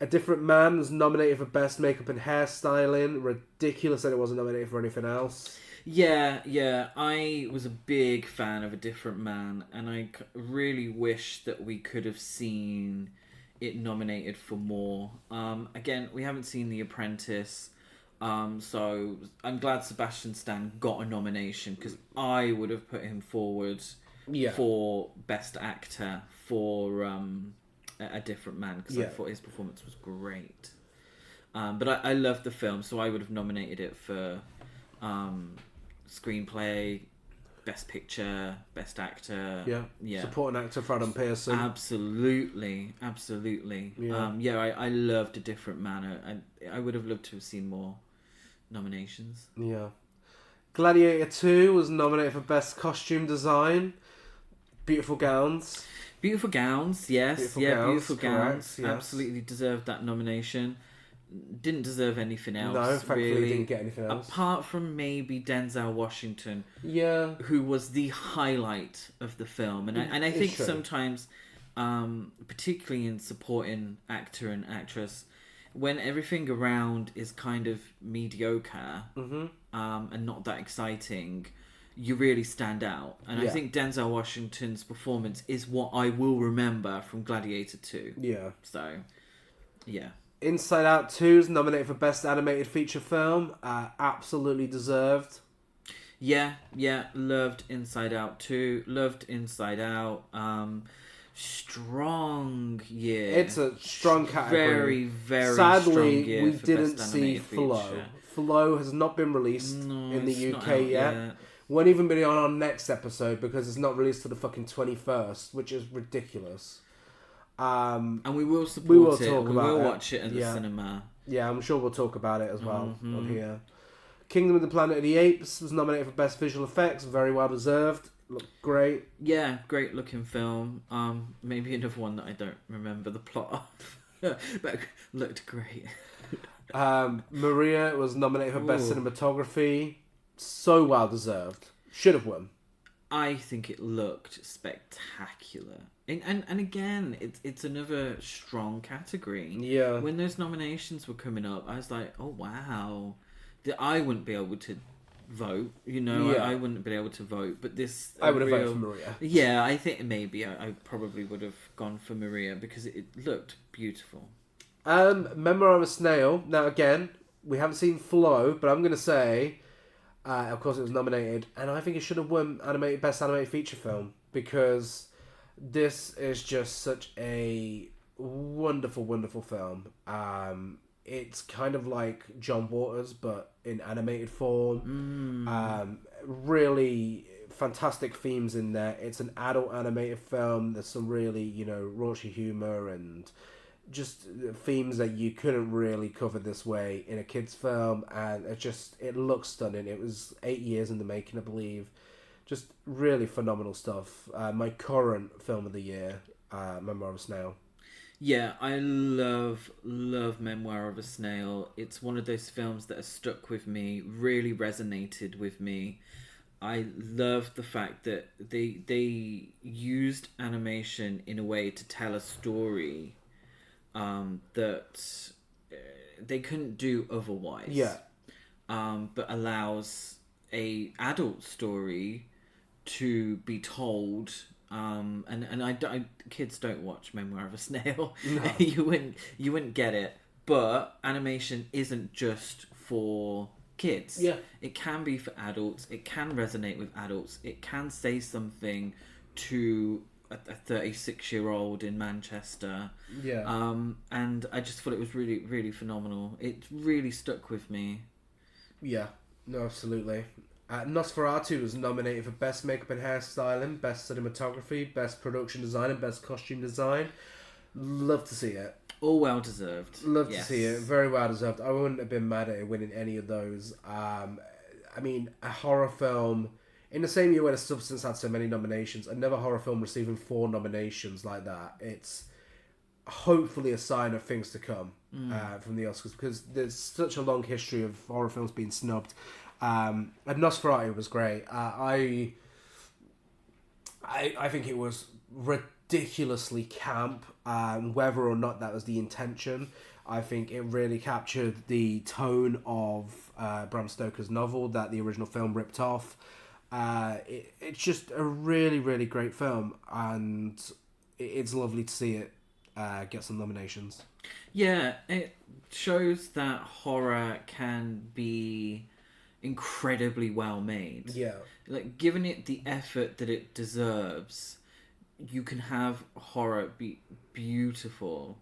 A Different Man was nominated for Best Makeup and Hairstyling. Ridiculous that it wasn't nominated for anything else. Yeah. I was a big fan of A Different Man, and I really wish that we could have seen it nominated for more. Again, we haven't seen The Apprentice. So I'm glad Sebastian Stan got a nomination, because I would have put him forward for Best Actor for A Different Man, because I thought his performance was great. But I loved the film, so I would have nominated it for Screenplay, Best Picture, Best Actor. Yeah. Supporting actor for Adam Pearson. Absolutely. Yeah. I loved A Different Man. I would have loved to have seen more nominations. Yeah. Gladiator 2 was nominated for Best Costume Design. Beautiful gowns. Beautiful gowns, yes. Beautiful gowns. Yes. Absolutely deserved that nomination. Didn't deserve anything else. No, thankfully really. Didn't get anything else. Apart from maybe Denzel Washington. Yeah. Who was the highlight of the film. And I think sometimes, particularly in supporting actor and actress, when everything around is kind of mediocre and not that exciting, you really stand out. And I think Denzel Washington's performance is what I will remember from Gladiator 2. Yeah. So, yeah. Inside Out 2 is nominated for Best Animated Feature Film. Absolutely deserved. Yeah, loved Inside Out 2. Loved Inside Out. Strong year. It's a strong category. Very, very Sadly, strong year. we for didn't Best see Animated Flow. Feature. Flow has not been released in the UK yet. Won't even be on our next episode because it's not released till the fucking 21st, which is ridiculous. And we will support it. We will watch it at the cinema. Yeah, I'm sure we'll talk about it as well on here. Kingdom of the Planet of the Apes was nominated for Best Visual Effects. Very well deserved. Looked great. Yeah, great looking film. Maybe another one that I don't remember the plot of, but looked great. Maria was nominated for Best Cinematography. So well deserved. Should have won. I think it looked spectacular. And again, it's another strong category. Yeah. When those nominations were coming up, I was like, oh wow. I wouldn't be able to vote, I wouldn't be able to vote, but this... I would have voted for Maria. Yeah, I think maybe I probably would have gone for Maria because it looked beautiful. Memoir of a Snail. Now again, we haven't seen Flow, but I'm going to say, of course it was nominated, and I think it should have won Best Animated Feature Film because this is just such a wonderful, wonderful film. It's kind of like John Waters, but in animated form. Really fantastic themes in there. It's an adult animated film. There's some really, raunchy humour and just themes that you couldn't really cover this way in a kid's film. And it looks stunning. It was 8 years in the making, I believe. Just really phenomenal stuff. My current film of the year, Memoir of a Snail. Yeah, I love Memoir of a Snail. It's one of those films that has stuck with me, really resonated with me. I love the fact that they used animation in a way to tell a story that they couldn't do otherwise. Yeah. But allows a adult story to be told. And kids don't watch Memoir of a Snail. No. you wouldn't get it. But animation isn't just for kids. Yeah. It can be for adults. It can resonate with adults. It can say something to a 36-year-old in Manchester. Yeah. And I just thought it was really, really phenomenal. It really stuck with me. Yeah. No, absolutely. Nosferatu was nominated for Best Makeup and Hairstyling, Best Cinematography, Best Production Design, and Best Costume Design. Love to see it. All well deserved. Love to see it. Very well deserved. I wouldn't have been mad at it winning any of those. I mean, a horror film... In the same year where The Substance had so many nominations, another horror film receiving 4 nominations like that, it's hopefully a sign of things to come from the Oscars, because there's such a long history of horror films being snubbed. And Nosferatu was great. I think it was ridiculously camp, whether or not that was the intention. I think it really captured the tone of Bram Stoker's novel that the original film ripped off. It's just a really, really great film, and it's lovely to see it get some nominations. Yeah, it shows that horror can be incredibly well made. Yeah. Like, given it the effort that it deserves, you can have horror be beautiful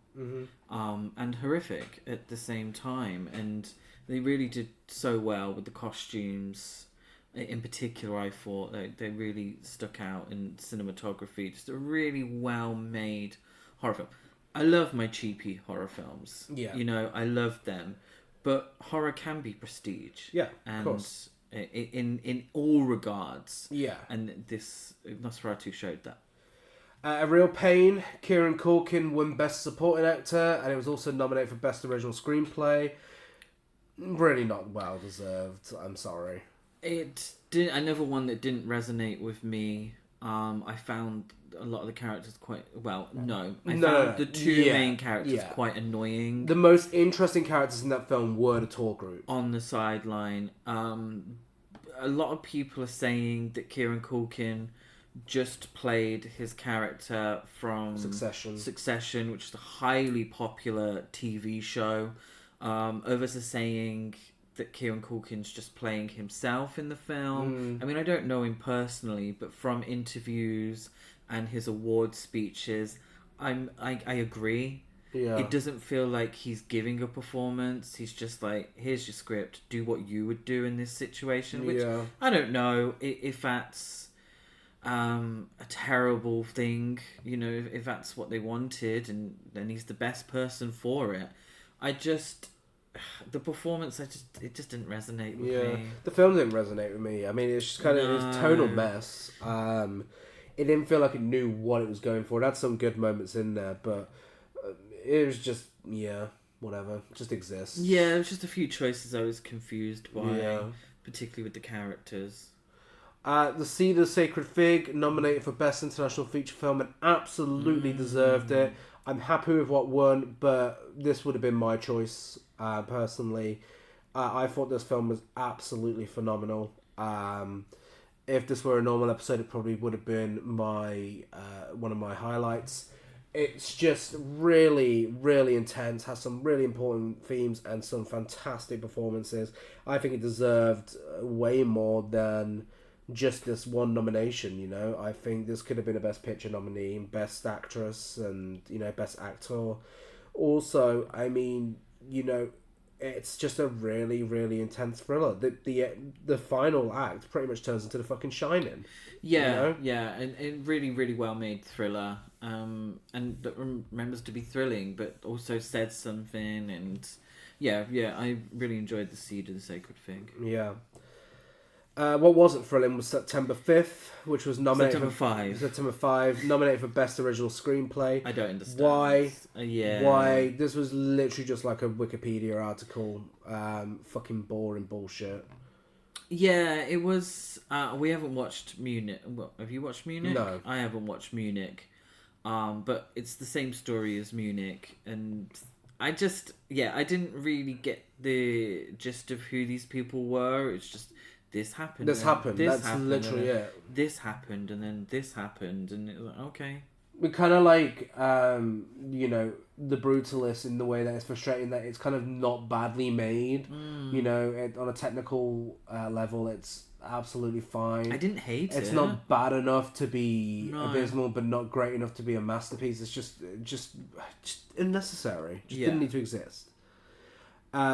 and horrific at the same time. And they really did so well with the costumes. In particular, I thought they really stuck out in cinematography. Just a really well-made horror film. I love my cheapy horror films. Yeah. I love them. But horror can be prestige. Yeah, and of course. In all regards. Yeah. And this Nosferatu showed that. A Real Pain, Kieran Culkin won Best Supporting Actor, and it was also nominated for Best Original Screenplay. Really not well deserved. I'm sorry. It did another one that didn't resonate with me. I found a lot of the characters quite the two main characters quite annoying. The most interesting characters in that film were the tour group on the sideline. A lot of people are saying that Kieran Culkin just played his character from Succession, which is a highly popular TV show. Others are saying that Kieran Culkin's just playing himself in the film. I mean, I don't know him personally, but from interviews and his award speeches, I agree. Yeah. It doesn't feel like he's giving a performance. He's just like, here's your script, do what you would do in this situation. Which I don't know if that's a terrible thing, you know, if that's what they wanted, and then he's the best person for it. The performance, it just didn't resonate with me. The film didn't resonate with me. I mean, it's just kind of it's tonal mess. It didn't feel like it knew what it was going for. It had some good moments in there, but it was just, whatever. It just exists. Yeah, it was just a few choices I was confused by, particularly with the characters. The Seed of the Sacred Fig, nominated for Best International Feature Film, and absolutely deserved it. I'm happy with what won, but this would have been my choice, personally. I thought this film was absolutely phenomenal. If this were a normal episode, it probably would have been my one of my highlights. It's just really, really intense, has some really important themes and some fantastic performances. I think it deserved way more than just this one nomination, you know. I think this could have been a Best Picture nominee, Best Actress, and, you know, Best Actor. Also, I mean, you know, it's just a really, really intense thriller. The final act pretty much turns into the fucking Shining. Yeah, you know? Yeah, and really, really well made thriller. And that remembers to be thrilling, but also said something. And yeah, I really enjoyed The Seed of the Sacred Fig. Yeah. What wasn't thrilling was September 5th, which was nominated September 5, nominated for Best Original Screenplay. I don't understand. Why? Yeah. Why? This was literally just like a Wikipedia article. Fucking boring bullshit. Yeah, it was. We haven't watched Munich. Have you watched Munich? No. I haven't watched Munich. But it's the same story as Munich, and I didn't really get the gist of who these people were. It's just, this happened. That's literally it. This happened, and then this happened, and it was like, okay. We kind of like, you know, The Brutalist in the way that it's frustrating that it's kind of not badly made. You know, on a technical level, it's absolutely fine. I didn't hate it. It's not bad enough to be abysmal, but not great enough to be a masterpiece. It's just unnecessary. Just didn't need to exist.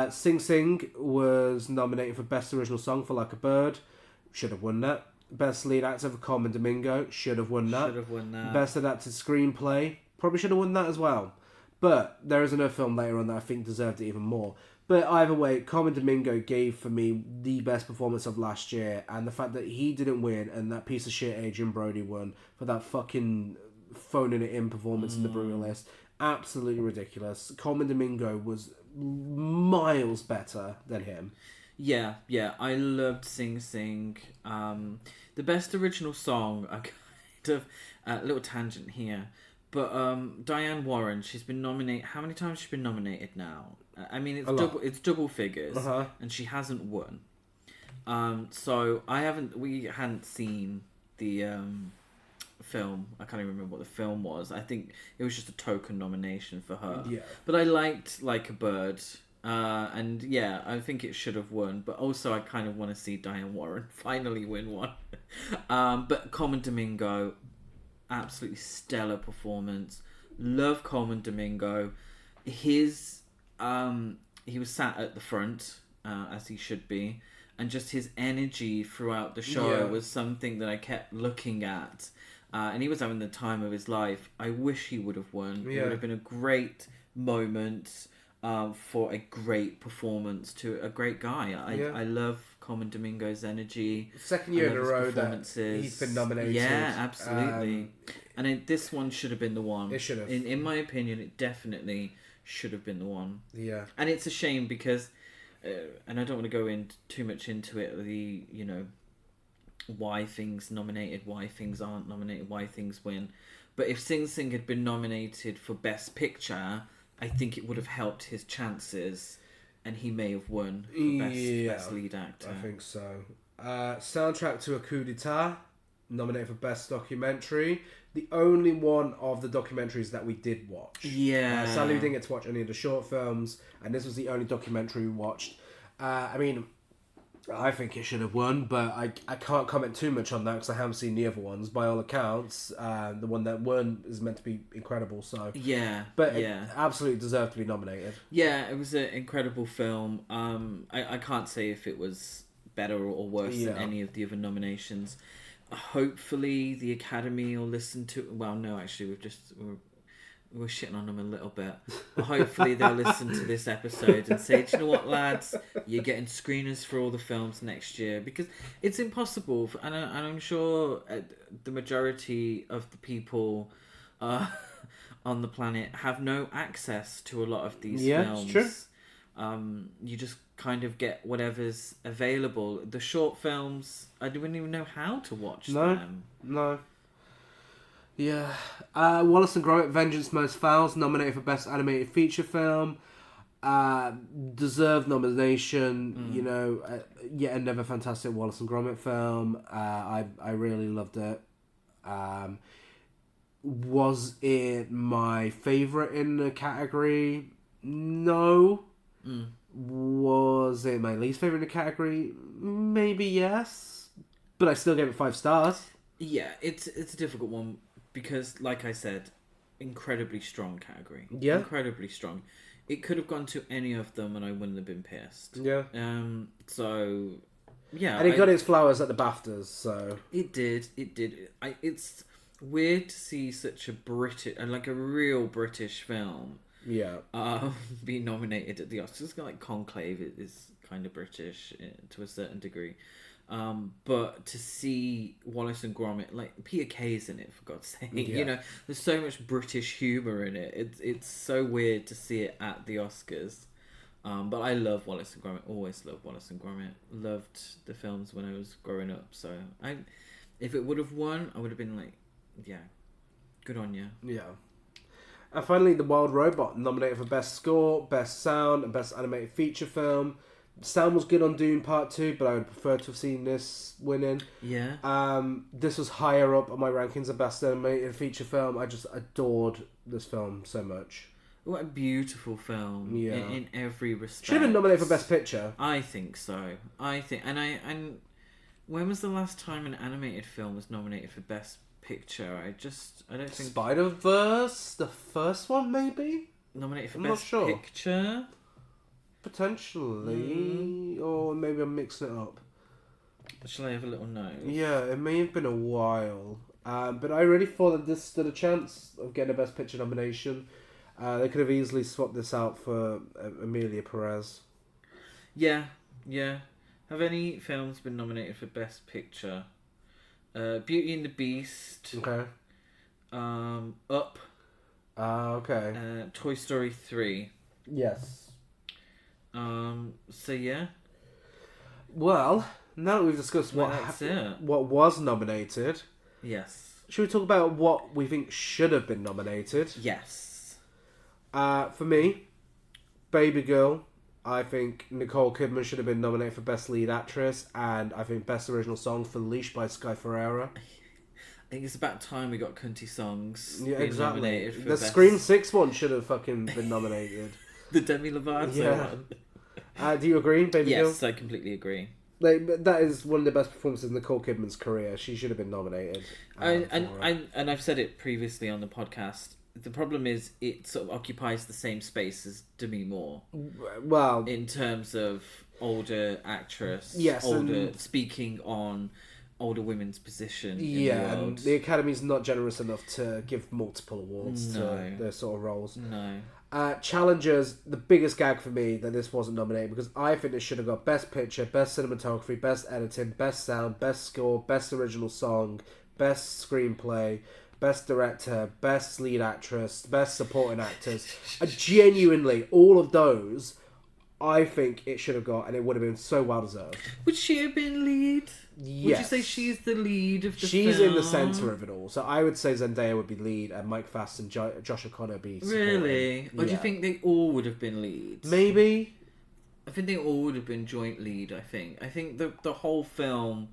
Sing Sing was nominated for Best Original Song for Like a Bird. Should have won that. Best Lead Actor for Carmen Domingo. Should have won that. Best Adapted Screenplay. Probably should have won that as well. But there is another film later on that I think deserved it even more. But either way, Carmen Domingo gave for me the best performance of last year. And the fact that he didn't win and that piece of shit Adrian Brody won for that fucking phoning it in performance in The Brutalist. Absolutely ridiculous. Carmen Domingo was miles better than him. Yeah, I loved Sing Sing. The Best Original Song, I kind of, a little tangent here, but Diane Warren, she's been nominated, how many times has she been nominated now? I mean, it's double figures, and she hasn't won. So we hadn't seen the film. I can't even remember what the film was. I think it was just a token nomination for her. Yeah. But I liked Like a Bird. And yeah, I think it should have won, but also I kind of want to see Diane Warren finally win one. But Carmen Domingo, absolutely stellar performance. Love Carmen Domingo. He was sat at the front, as he should be, and just his energy throughout the show was something that I kept looking at. And he was having the time of his life. I wish he would have won. It would have been a great moment. For a great performance to a great guy. I love Carmen Domingo's energy. Second year in a row that he's been nominated. Yeah, absolutely. And this one should have been the one. It should have. In my opinion, it definitely should have been the one. Yeah. And it's a shame because, and I don't want to go in too much into it, why things nominated, why things aren't nominated, why things win. But if Sing Sing had been nominated for Best Picture, I think it would have helped his chances, and he may have won for best lead actor. I think so. Soundtrack to a Coup d'etat. nominated for Best Documentary. The only one of the documentaries that we did watch. Yeah. Sadly, we didn't get to watch any of the short films, and this was the only documentary we watched. I think it should have won, but I can't comment too much on that because I haven't seen the other ones. By all accounts, the one that won is meant to be incredible. So it absolutely deserved to be nominated. Yeah, it was an incredible film. I can't say if it was better or worse than any of the other nominations. Hopefully, the Academy will listen to. Well, no, actually, we're shitting on them a little bit. But hopefully they'll listen to this episode and say, do you know what, lads? You're getting screeners for all the films next year. Because it's impossible. And I'm sure the majority of the people on the planet have no access to a lot of these films. It's true. You just kind of get whatever's available. The short films, I don't even know how to watch them. No. Yeah. Wallace and Gromit, Vengeance Most Fouls, nominated for Best Animated Feature Film. Deserved nomination. You know, yet another fantastic Wallace and Gromit film. I really loved it. Was it my favourite in the category? No. Was it my least favourite in the category? Maybe yes. But I still gave it 5 stars. Yeah, it's a difficult one. Because, like I said, incredibly strong category. Yeah. Incredibly strong. It could have gone to any of them and I wouldn't have been pissed. Yeah. So, yeah. And it got its flowers at the BAFTAs, so... It did. It's weird to see such a a real British film... Yeah. Be nominated at the Oscars. Like Conclave is kind of British to a certain degree. But to see Wallace and Gromit, like Peter Kay's in it, for God's sake, you know, there's so much British humour in it. It's so weird to see it at the Oscars. But I love Wallace and Gromit. Always loved Wallace and Gromit. Loved the films when I was growing up. So if it would have won, I would have been like, yeah, good on you. Yeah. And finally, The Wild Robot, nominated for Best Score, Best Sound, and Best Animated Feature Film. Sound was good on Dune Part 2, but I would prefer to have seen this winning. Yeah. This was higher up on my rankings of Best Animated Feature Film. I just adored this film so much. What a beautiful film. Yeah. In every respect. Should have been nominated for Best Picture. I think so. And when was the last time an animated film was nominated for Best Picture? I don't think... Spider-Verse? The first one, maybe? Nominated for I'm Best not sure. Picture? Potentially. Or maybe I'm mixing it up. Shall I have a little note? Yeah, it may have been a while. But I really thought that this stood a chance of getting a Best Picture nomination. They could have easily swapped this out for Emilia Pérez. Yeah. Have any films been nominated for Best Picture? Beauty and the Beast. Okay. Up. Okay. Toy Story 3. Yes. So yeah. Well, now that we've discussed what was nominated, yes. Should we talk about what we think should have been nominated? Yes. For me, Baby Girl, I think Nicole Kidman should have been nominated for Best Lead Actress, and I think Best Original Song for Leash by Sky Ferreira. I think it's about time we got cunty songs. Yeah, exactly. Nominated for the Best... Scream 6 one should have fucking been nominated. The Demi Lovato one. Do you agree, Baby Girl? Yes, I completely agree. That is one of the best performances in Nicole Kidman's career. She should have been nominated. And I've said it previously on the podcast. The problem is it sort of occupies the same space as Demi Moore. Well, in terms of older actress, yes, speaking on older women's position. Yeah, and the Academy's not generous enough to give multiple awards to their sort of roles. No. Challengers, the biggest gag for me that this wasn't nominated, because I think it should have got Best Picture, Best Cinematography, Best Editing, Best Sound, Best Score, Best Original Song, Best Screenplay, Best Director, Best Lead Actress, Best Supporting Actors. Genuinely, all of those, I think it should have got, and it would have been so well deserved. Would she have been lead? Yes. Would you say she's the lead of the She's film? in the centre of it all. So I would say Zendaya would be lead, and Mike Fast and Josh O'Connor would be supporting. Really? Or do you think they all would have been leads? Maybe. I think they all would have been joint lead, I think. I think the whole film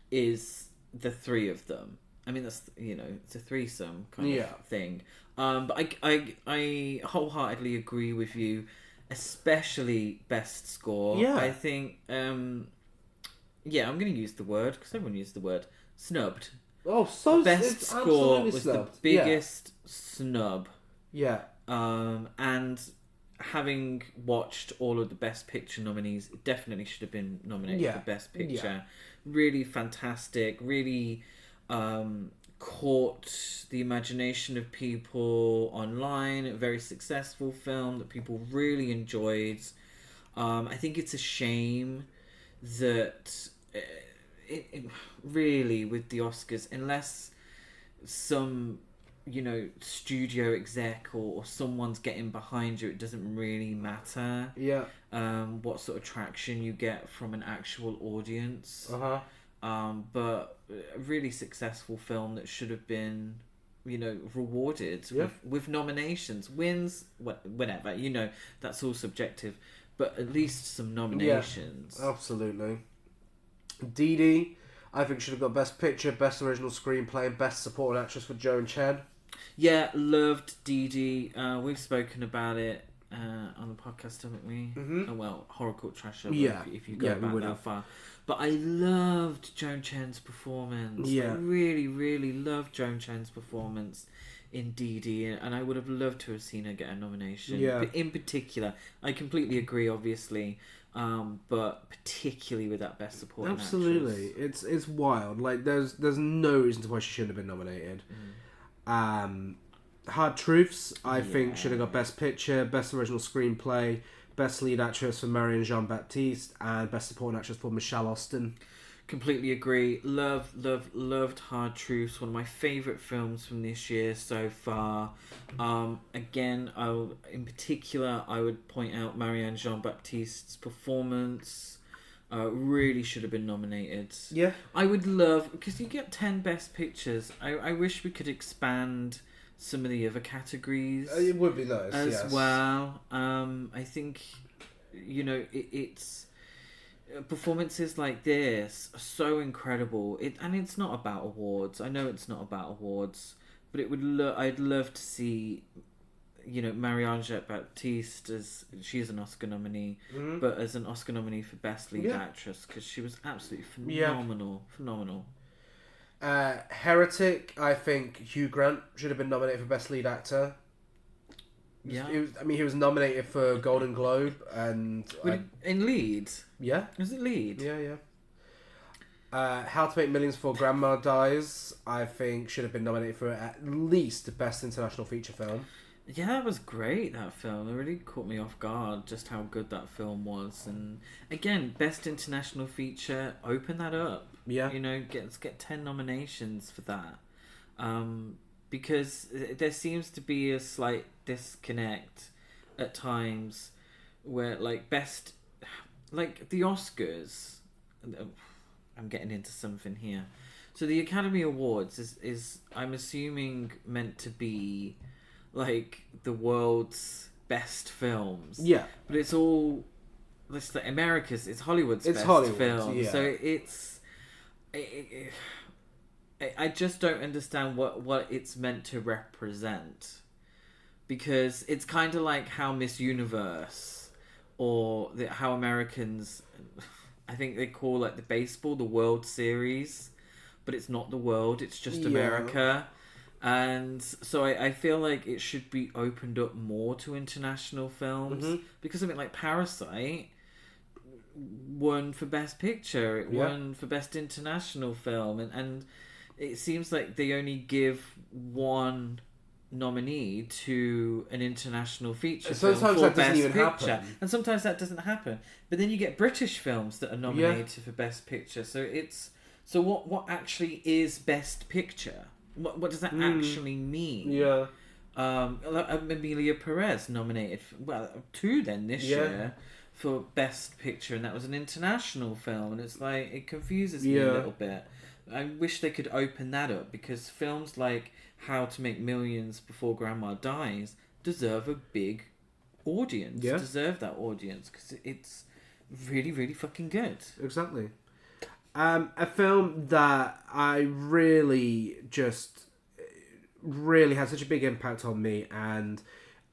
is the three of them. I mean, that's, it's a threesome kind Yeah. of thing. But I wholeheartedly agree with you, especially best score. Yeah. I think, I'm going to use the word, because everyone used the word, snubbed. Oh, so Best score was snubbed. the biggest snub. Yeah. And having watched all of the Best Picture nominees, it definitely should have been nominated for Best Picture. Yeah. Really fantastic. Really caught the imagination of people online. A very successful film that people really enjoyed. I think it's a shame that it really, with the Oscars, unless some studio exec or someone's getting behind you, it doesn't really matter what sort of traction you get from an actual audience. But a really successful film that should have been rewarded with nominations. Wins, whatever, that's all subjective, but at least some nominations. Absolutely. Dee, I think should have got Best Picture, Best Original Screenplay, and Best Supporting Actress for Joan Chen. Yeah, loved Dee. We've spoken about it on the podcast, haven't we? Mm-hmm. Oh, well, Horror Court Trash Show, if you go back that far. But I loved Joan Chen's performance. Yeah. I really, really loved Joan Chen's performance in Dee, and I would have loved to have seen her get a nomination. Yeah. But in particular, I completely agree, obviously, but particularly with that Best Supporting Absolutely. Actress. It's wild. Like, there's no reason to why she shouldn't have been nominated. Hard Truths, I think, should have got Best Picture, Best Original Screenplay, Best Lead Actress for Marianne Jean-Baptiste, and Best Supporting Actress for Michelle Austin. Completely agree. Loved Hard Truths. One of my favourite films from this year so far. Again, in particular, I would point out Marianne Jean-Baptiste's performance. Really should have been nominated. Yeah. I would love, because you get 10 Best Pictures. I wish we could expand some of the other categories. It would be nice, as well. I think, it's performances like this are so incredible. And it's not about awards. I know it's not about awards, but I'd love to see, Marianne Jean-Baptiste as she's an Oscar nominee, but as an Oscar nominee for Best Lead Actress, because she was absolutely phenomenal. Heretic, I think Hugh Grant should have been nominated for Best Lead Actor. Yeah. He was nominated for Golden Globe and... in lead? Yeah. Was it lead? Yeah. How to Make Millions Before Grandma Dies, I think should have been nominated for at least Best International Feature Film. Yeah, that was great, that film. It really caught me off guard just how good that film was. And again, Best International Feature, open that up. Yeah. Let's get 10 nominations for that. Because there seems to be a slight disconnect at times where, the Oscars... I'm getting into something here. So the Academy Awards is I'm assuming, meant to be the world's best films. Yeah. But it's all... It's America's... It's Hollywood's best film. Yeah. So it's... I just don't understand what it's meant to represent, because it's kind of like how Miss Universe or how Americans, I think they call the baseball the World Series, but it's not the world, it's just America. And so I feel like it should be opened up more to international films, because something like Parasite won for Best Picture, it won for Best International Film, and it seems like they only give one nominee to an international feature film for Best Picture. And sometimes that doesn't happen. But then you get British films that are nominated for Best Picture. So what actually is Best Picture? What does that actually mean? Yeah. Emilia Pérez nominated, 2 then this year for Best Picture, and that was an international film, and it's it confuses me a little bit. I wish they could open that up, because films like How to Make Millions Before Grandma Dies deserve a big audience. Deserve that audience, because it's really, really fucking good. Exactly. A film that I really had such a big impact on me, and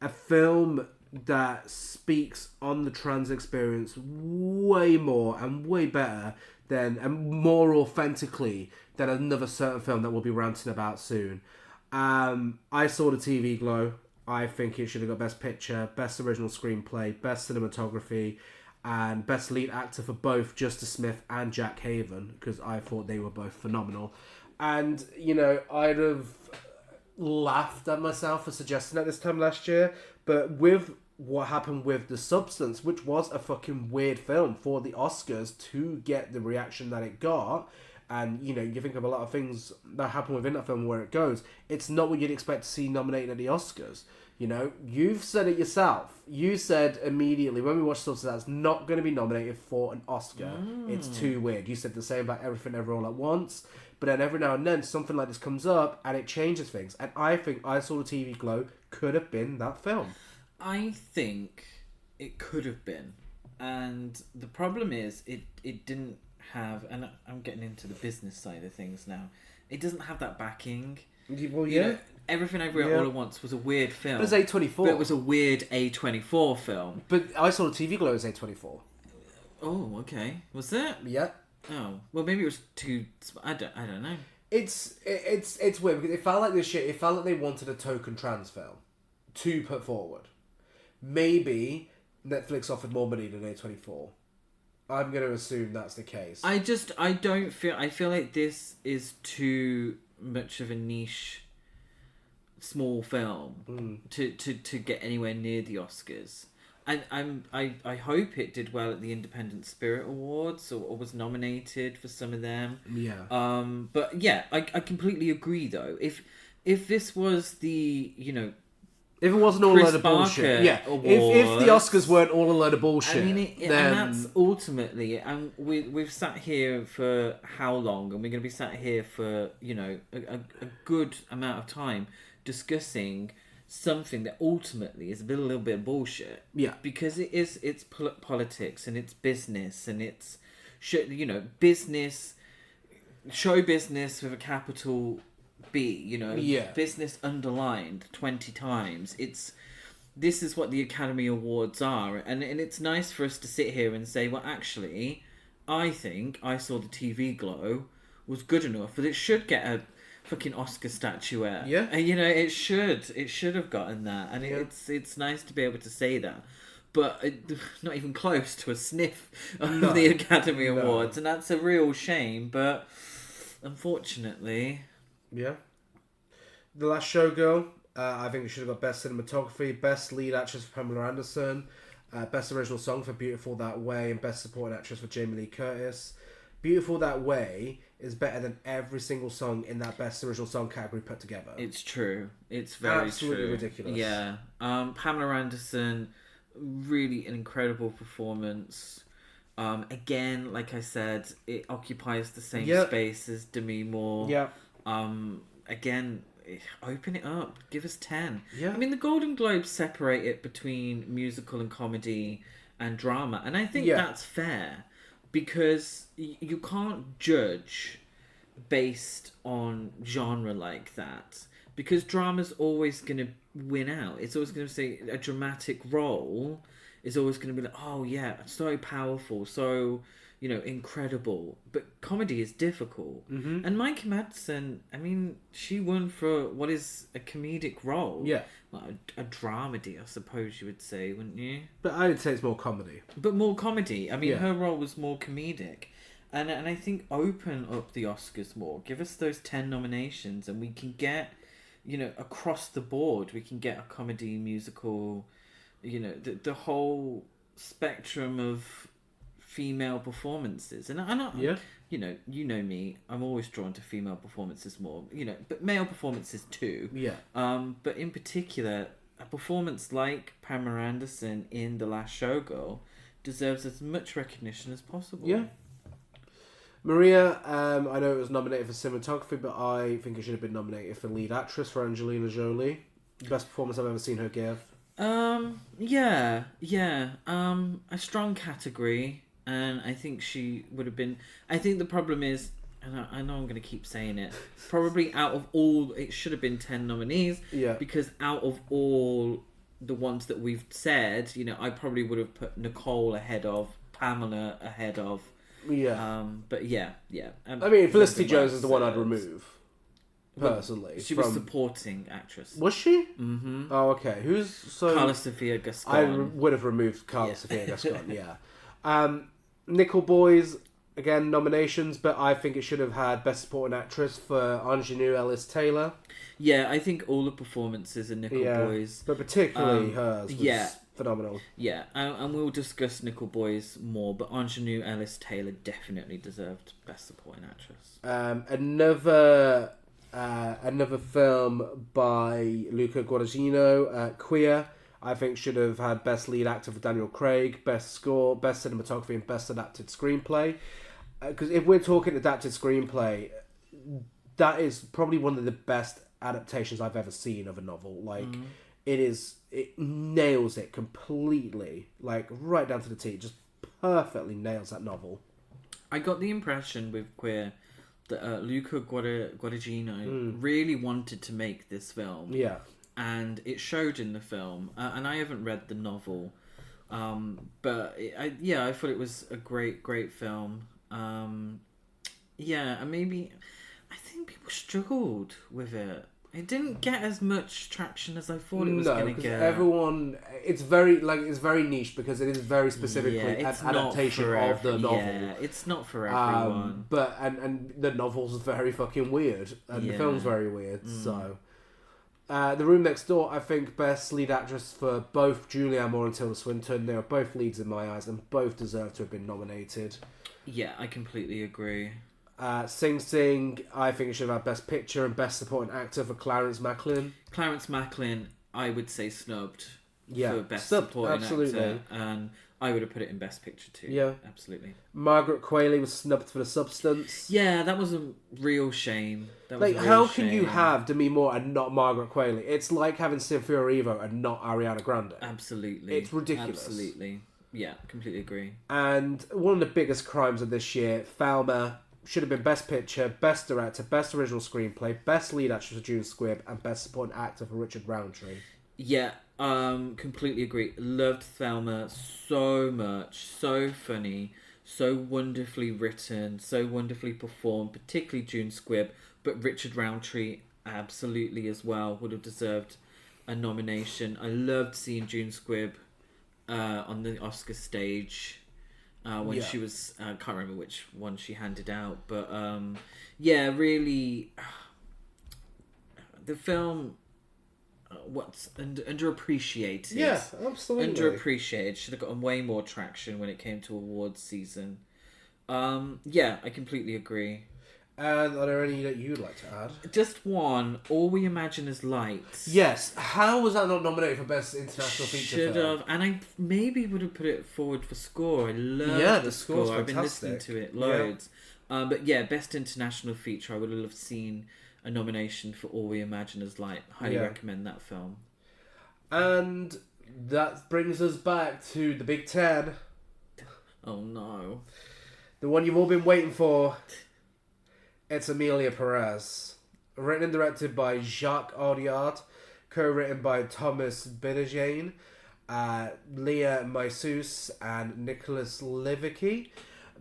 a film that speaks on the trans experience way more and way better than, and more authentically than another certain film that we'll be ranting about soon. I saw the TV Glow. I think it should have got Best Picture, Best Original Screenplay, Best Cinematography, and Best Lead Actor for both Justice Smith and Jack Haven, because I thought they were both phenomenal. And, you know, I'd have laughed at myself for suggesting that this time last year, but with what happened with The Substance, which was a fucking weird film for the Oscars to get the reaction that it got, and, you know, you think of a lot of things that happen within that film where it goes, it's not what you'd expect to see nominated at the Oscars. You know, you've said it yourself. You said immediately when we watched Substance that's not going to be nominated for an Oscar. It's too weird. You said the same about Everything Everywhere All at Once, but then every now and then something like this comes up and it changes things. And I think I Saw the TV Glow could have been that film. I think it could have been. And the problem is it didn't have, and I'm getting into the business side of things now, it doesn't have that backing. Well, yeah. You know, Everything Everywhere All at Once was a weird film. But it was A24. But it was a weird A24 film. But I Saw the TV Glow as A24. Oh, okay. Was it? Yeah. Oh, well, maybe it was too. I don't know. It's weird because it felt like this shit. It felt like they wanted a token trans film to put forward. Maybe Netflix offered more money than A24. I'm going to assume that's the case. I feel like this is too much of a niche, small film to get anywhere near the Oscars. And I hope it did well at the Independent Spirit Awards or was nominated for some of them. Yeah. But yeah, I completely agree though. If this was the, you know, if it wasn't all a load of bullshit, yeah. Awards, if the Oscars weren't all a load of bullshit, I mean, then... and that's ultimately, and we've sat here for how long, and we're going to be sat here for, you know, a good amount of time discussing something that ultimately is a little bit of bullshit. Yeah, because it's politics and it's business and it's, you know, business, show business with a capital B, you know, business underlined 20 times. This is what the Academy Awards are, and it's nice for us to sit here and say, well, actually, I think I Saw the TV Glow was good enough, but it should get a fucking Oscar statuette. Yeah, and, you know, it should have gotten that, and it's nice to be able to say that. But not even close to a sniff of the Academy Awards, and that's a real shame. But unfortunately. Yeah. The Last Showgirl, I think it should have got Best Cinematography, Best Lead Actress for Pamela Anderson, Best Original Song for Beautiful That Way, and Best Supporting Actress for Jamie Lee Curtis. Beautiful That Way is better than every single song in that Best Original Song category put together. It's true. It's very absolutely true. Ridiculous. Yeah. Pamela Anderson, really an incredible performance. Again, like I said, it occupies the same space as Demi Moore. Yeah. Again, open it up. Give us 10. Yeah. I mean, the Golden Globes separate it between musical and comedy and drama, and I think that's fair because you can't judge based on genre like that, because drama's always going to win out. It's always going to say a dramatic role is always going to be like, oh yeah, so powerful, so, you know, incredible. But comedy is difficult. Mm-hmm. And Mike Madsen, I mean, she won for what is a comedic role. Yeah. Well, a dramedy, I suppose you would say, wouldn't you? But I would say it's more comedy. But more comedy. I mean, her role was more comedic. And I think open up the Oscars more. Give us those 10 nominations and we can get, you know, across the board, we can get a comedy, musical, you know, the whole spectrum of female performances. And you know me, I'm always drawn to female performances more, you know, but male performances too. Yeah. But in particular, a performance like Pamela Anderson in The Last Showgirl deserves as much recognition as possible. Yeah. Maria, I know it was nominated for cinematography, but I think it should have been nominated for lead actress for Angelina Jolie. Best performance I've ever seen her give. A strong category. and I think she would have been. I think the problem is, and I know I'm going to keep saying it, probably out of all, it should have been 10 nominees. Yeah. Because out of all the ones that we've said, I probably would have put Nicole ahead of, Pamela ahead of. Yeah. But yeah. I mean, Felicity Jones is the one I'd remove. Personally. She was supporting actress. Was she? Mm-hmm. Oh, okay. Carla Sofia Gascon. I would have removed Carla Sofia Gascon, yeah. Nickel Boys, again, nominations, but I think it should have had Best Supporting Actress for Ingenue Ellis-Taylor. Yeah, I think all the performances in Nickel Boys. But particularly hers was phenomenal. Yeah, and we'll discuss Nickel Boys more, but Ingenue Ellis-Taylor definitely deserved Best Supporting Actress. Another film by Luca Guadagnino, Queer, I think should have had Best Lead Actor for Daniel Craig, Best Score, Best Cinematography, and Best Adapted Screenplay. Because if we're talking adapted screenplay, that is probably one of the best adaptations I've ever seen of a novel. Like, it nails it completely, like right down to the T. It just perfectly nails that novel. I got the impression with Queer that Luca Guadagnino really wanted to make this film. Yeah. And it showed in the film. And I haven't read the novel. But I thought it was a great film. And maybe I think people struggled with it. It didn't get as much traction as I thought it was going to get. Everyone, it's very niche because it is very specifically an adaptation of the novel. Yeah, it's not for everyone. But and the novel's very fucking weird, and the film's very weird. So, The Room Next Door, I think best lead actress for both Julianne Moore and Tilda Swinton. They are both leads in my eyes, and both deserve to have been nominated. Yeah, I completely agree. Sing Sing, I think it should have had Best Picture and Best Supporting Actor for Clarence Macklin. Clarence Macklin, I would say snubbed for Best Supporting Actor, and I would have put it in Best Picture too. Yeah, absolutely. Margaret Qualley was snubbed for The Substance. Yeah, that was a real shame. How can you have Demi Moore and not Margaret Qualley? It's like having Cynthia Erivo and not Ariana Grande. Absolutely, it's ridiculous. Absolutely, yeah, completely agree. And one of the biggest crimes of this year, Thelma, should have been Best Picture, Best Director, Best Original Screenplay, Best Lead Actress for June Squibb, and Best Supporting Actor for Richard Roundtree. Yeah, completely agree. Loved Thelma so much. So funny. So wonderfully written. So wonderfully performed. Particularly June Squibb. But Richard Roundtree absolutely as well would have deserved a nomination. I loved seeing June Squibb on the Oscar stage. When she was, I can't remember which one she handed out, but really, the film, what's underappreciated. Yeah, absolutely. Underappreciated. Should have gotten way more traction when it came to awards season. I completely agree. And are there any that you'd like to add? Just one. All We Imagine Is Light. Yes. How was that not nominated for Best International Feature Film? Should have. And I maybe would have put it forward for score. I love the score. I've been listening to it loads. Yeah. Best International Feature. I would have seen a nomination for All We Imagine Is Light. Highly recommend that film. And that brings us back to the Big Ten. Oh no. The one you've all been waiting for. It's Emilia Pérez. Written and directed by Jacques Audiard. Co-written by Thomas Bidejane, Leah Maisous, and Nicholas Levicki.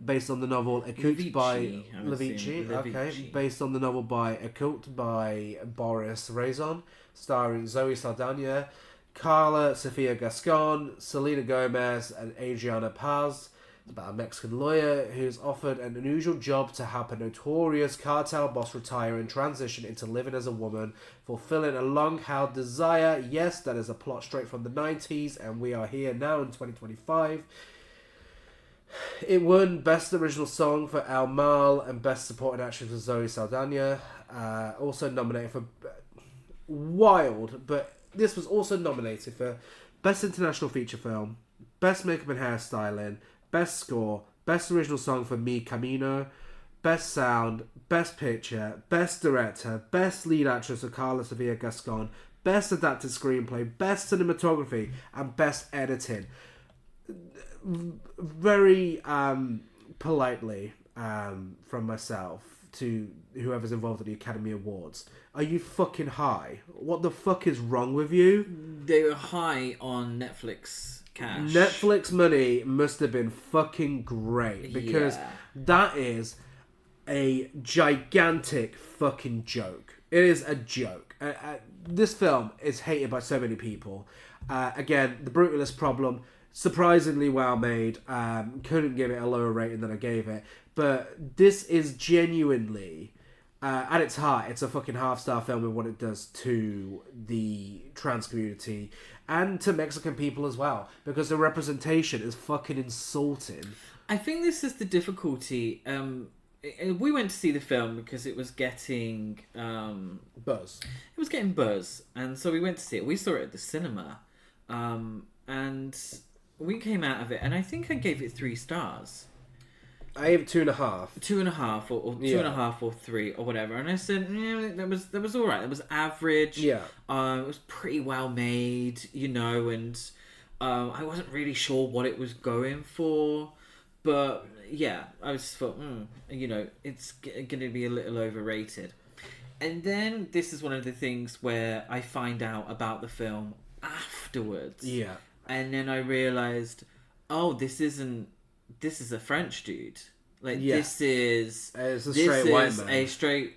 Based on the novel Écoute by Levici. Okay. Based on the novel by Écoute by Boris Raison. Starring Zoe Saldana, Carla Sofia Gascon, Selena Gomez, and Adriana Paz. It's about a Mexican lawyer who's offered an unusual job to help a notorious cartel boss retire and transition into living as a woman, fulfilling a long-held desire. Yes, that is a plot straight from the 90s, and we are here now in 2025. It won Best Original Song for El Mal and Best Supporting Actress for Zoe Saldana. Also nominated for Wild, but this was also nominated for Best International Feature Film, Best Makeup and Hairstyling, Best Score, Best Original Song for Mi Camino, Best Sound, Best Picture, Best Director, Best Lead Actress for Carla Sofia Gascon, Best Adapted Screenplay, Best Cinematography, and Best Editing. very politely from myself to whoever's involved at the Academy Awards. Are you fucking high? What the fuck is wrong with you? They were high on Netflix cash. Netflix money must have been fucking great, because that is a gigantic fucking joke. It is a joke. This film is hated by so many people. Again, the Brutalist problem, surprisingly well made. Couldn't give it a lower rating than I gave it. But this is genuinely, at its heart, it's a fucking half-star film in what it does to the trans community and to Mexican people as well, because the representation is fucking insulting. I think this is the difficulty. We went to see the film because it was getting Buzz. It was getting buzz, and so we went to see it. We saw it at the cinema, and we came out of it, and I think I gave it 3 stars. I gave it 2.5. 2.5 or 2.5 or 3 or whatever, and I said that was all right. It was average. Yeah. It was pretty well made, and I wasn't really sure what it was going for, but yeah, I just thought, it's going to be a little overrated. And then this is one of the things where I find out about the film afterwards. Yeah. And then I realised, this is a French dude. This is a straight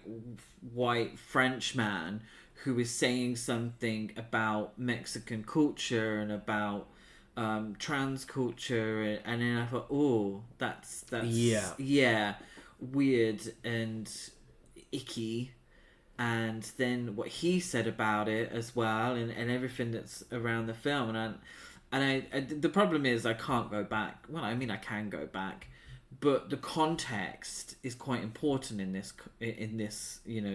white French man who is saying something about Mexican culture and about trans culture, and then I thought, that's weird and icky. And then what he said about it as well, and everything that's around the film, and I the problem is I can't go back. Well, I mean I can go back, but the context is quite important in this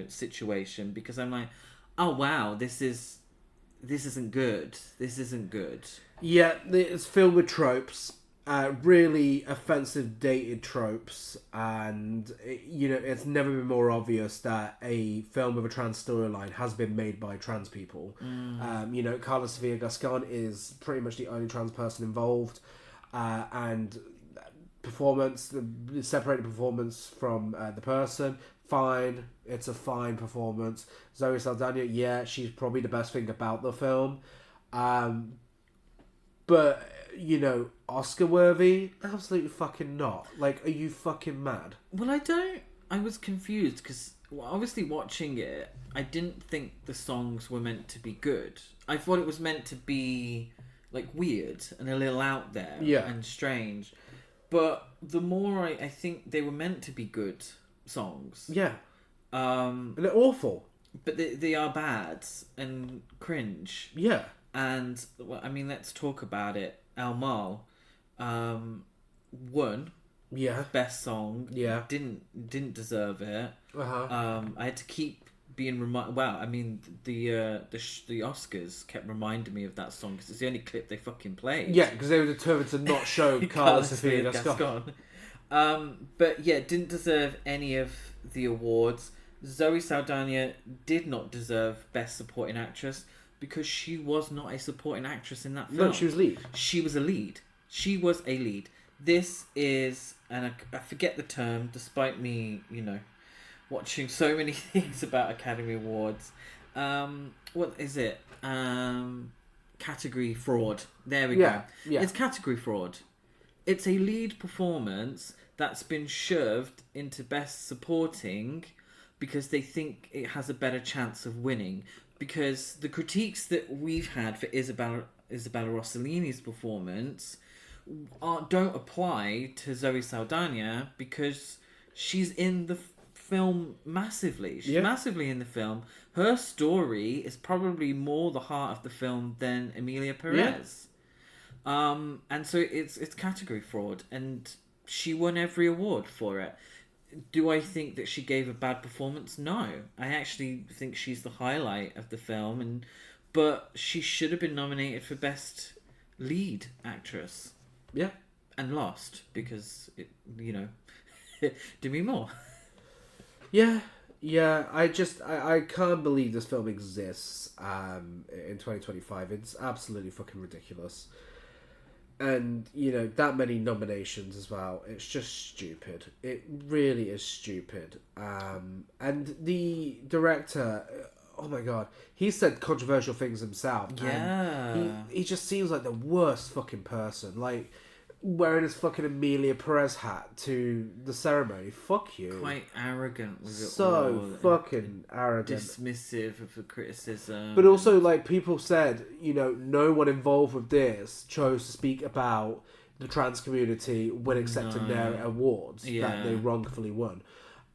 situation, because I'm like, oh wow, this isn't good. This isn't good. Yeah, it's filled with tropes, really offensive, dated tropes, and it's never been more obvious that a film with a trans storyline has been made by trans people. Carla Sofia Gascon is pretty much the only trans person involved, and performance, the separated performance from the person, fine. It's a fine performance. Zoe Saldana, she's probably the best thing about the film. But, Oscar worthy? Absolutely fucking not. Are you fucking mad? Well, I was confused because obviously watching it, I didn't think the songs were meant to be good. I thought it was meant to be weird and a little out there and strange. But the more I think they were meant to be good songs. Yeah. And they're awful. But they are bad and cringe. Yeah. And, let's talk about it. El Mal won. Yeah. Best song. Yeah. Didn't deserve it. Uh-huh. I had to keep being reminded. Wow, the Oscars kept reminding me of that song because it's the only clip they fucking played. Yeah, because they were determined to not show Carla Sofia Gascon. But yeah, didn't deserve any of the awards. Zoe Saldana did not deserve Best Supporting Actress because she was not a supporting actress in that film. No, she was lead. She was a lead. She was a lead. This is, and I forget the term, despite me, watching so many things about Academy Awards. What is it? Category fraud. There we go. Yeah. It's category fraud. It's a lead performance that's been shoved into Best Supporting because they think it has a better chance of winning. Because the critiques that we've had for Isabella Rossellini's performance don't apply to Zoe Saldana because she's in the film massively. She's massively in the film. Her story is probably more the heart of the film than Emilia Pérez. Yeah. And so it's category fraud, and she won every award for it. Do I think that she gave a bad performance? No. I actually think she's the highlight of the film, but she should have been nominated for Best Lead Actress. Yeah. And lost because Demi Moore. Yeah. I can't believe this film exists in 2025. It's absolutely fucking ridiculous. And, that many nominations as well. It's just stupid. It really is stupid. And the director, oh my god, he said controversial things himself. Yeah. And he just seems like the worst fucking person. Like, wearing his fucking Emilia Pérez hat to the ceremony. Fuck you. Quite arrogant with it so fucking arrogant. Dismissive of the criticism. But also, like, people said, no one involved with this chose to speak about the trans community when accepting their awards that they wrongfully won.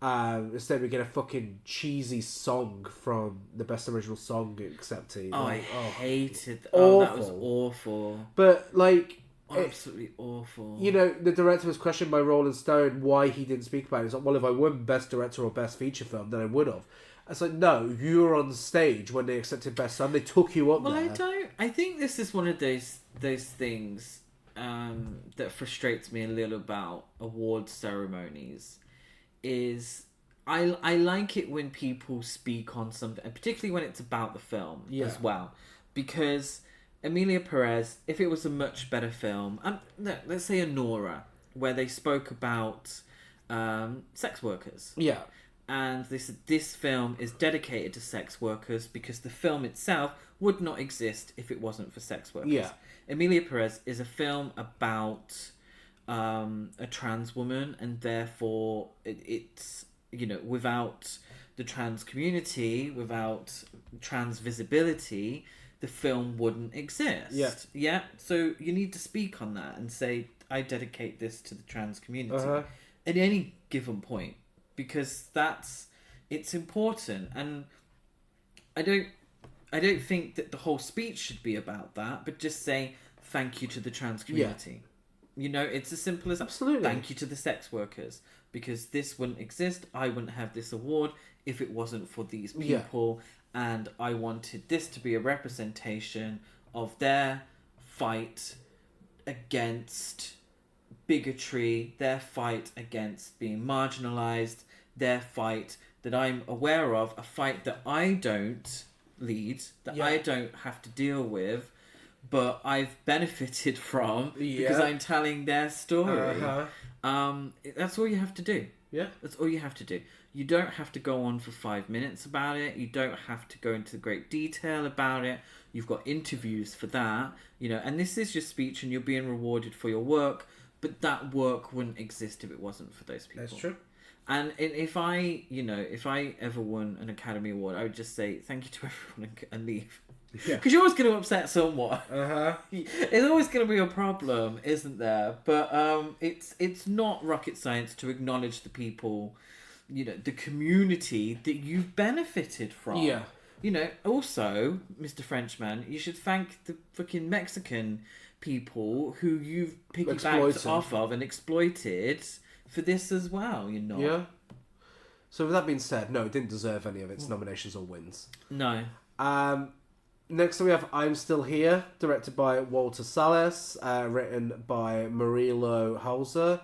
Instead we get a fucking cheesy song from the Best Original Song acceptee. I hated that. Oh, that was awful. But, like... absolutely awful. The director was questioned by Rolling Stone why he didn't speak about it. He's like, well, if I won Best Director or Best Feature Film, then I would have. It's like, no, you were on stage when they accepted Best Son. They took you up there. I think this is one of those things that frustrates me a little about award ceremonies. Is I like it when people speak on something, and particularly when it's about the film as well, because Emilia Pérez, if it was a much better film, let's say Anora, where they spoke about sex workers. Yeah. And this film is dedicated to sex workers because the film itself would not exist if it wasn't for sex workers. Yeah. Emilia Pérez is a film about a trans woman, and therefore it's, without the trans community, without trans visibility, the film wouldn't exist. Yeah. So you need to speak on that and say, I dedicate this to the trans community at any given point, because it's important. And I don't think that the whole speech should be about that, but just say thank you to the trans community. It's as simple as absolutely thank you to the sex workers, because this wouldn't exist. I wouldn't have this award if it wasn't for these people. And I wanted this to be a representation of their fight against bigotry, their fight against being marginalised, their fight that I'm aware of, a fight that I don't lead, that I don't have to deal with, but I've benefited from because I'm telling their story. That's all you have to do. Yeah. That's all you have to do. You don't have to go on for 5 minutes about it. You don't have to go into great detail about it. You've got interviews for that, and this is your speech and you're being rewarded for your work, but that work wouldn't exist if it wasn't for those people. That's true. And if I ever won an Academy Award, I would just say thank you to everyone and leave. Because you're always going to upset someone. It's always going to be a problem, isn't there? But it's not rocket science to acknowledge the people, the community that you've benefited from. Yeah. Also, Mr. Frenchman, you should thank the fucking Mexican people who you've piggybacked off of and exploited for this as well, Yeah. So with that being said, no, it didn't deserve any of its nominations or wins. No. Next we have I'm Still Here, directed by Walter Salles, written by Murilo Hauser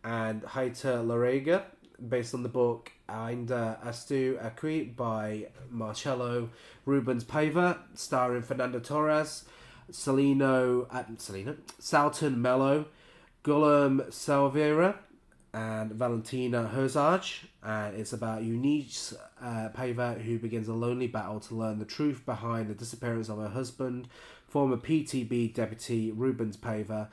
and Heiter Larrega, based on the book Ainda Estou Aqui by Marcelo Rubens Paiva, starring Fernando Torres, Salton Mello, Guillaume Salveira, and Valentina Herzog, and it's about Eunice Paiva, who begins a lonely battle to learn the truth behind the disappearance of her husband, former PTB deputy Rubens Paiva,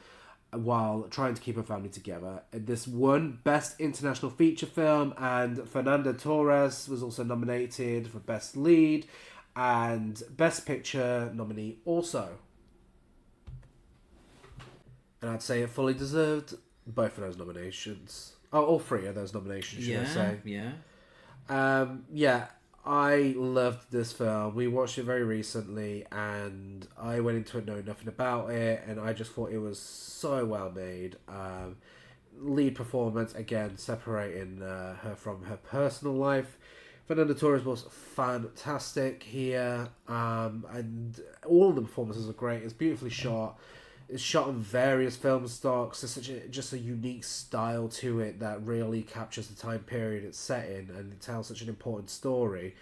while trying to keep her family together. This won Best International Feature Film, and Fernando Torres was also nominated for Best Lead and Best Picture nominee also. And I'd say it fully deserved both of those nominations. Oh, all three of those nominations, should I say. Yeah. I loved this film. We watched it very recently, and I went into it knowing nothing about it, and I just thought it was so well made. Lead performance, again, separating her from her personal life. Fernando Torres was fantastic here, and all of the performances are great. It's beautifully shot. It's shot on various film stocks. There's just a unique style to it that really captures the time period it's set in, and it tells such an important story.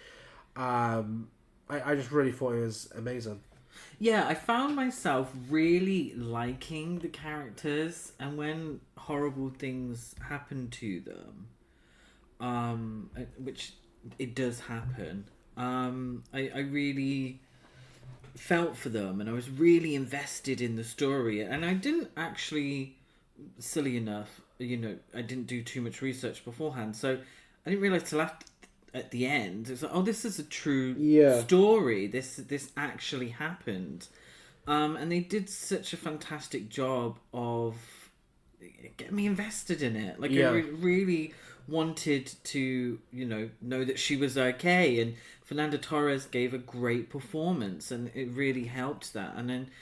I just really thought it was amazing. Yeah, I found myself really liking the characters, and when horrible things happen to them, which it does happen, I really felt for them, and I was really invested in the story, and I didn't actually, silly enough, I didn't do too much research beforehand, so I didn't realise till after at the end, it's like, oh, this is a true story. This actually happened, and they did such a fantastic job of getting me invested in it. Like I really wanted to, know that she was okay, and Fernanda Torres gave a great performance, and it really helped that. And then,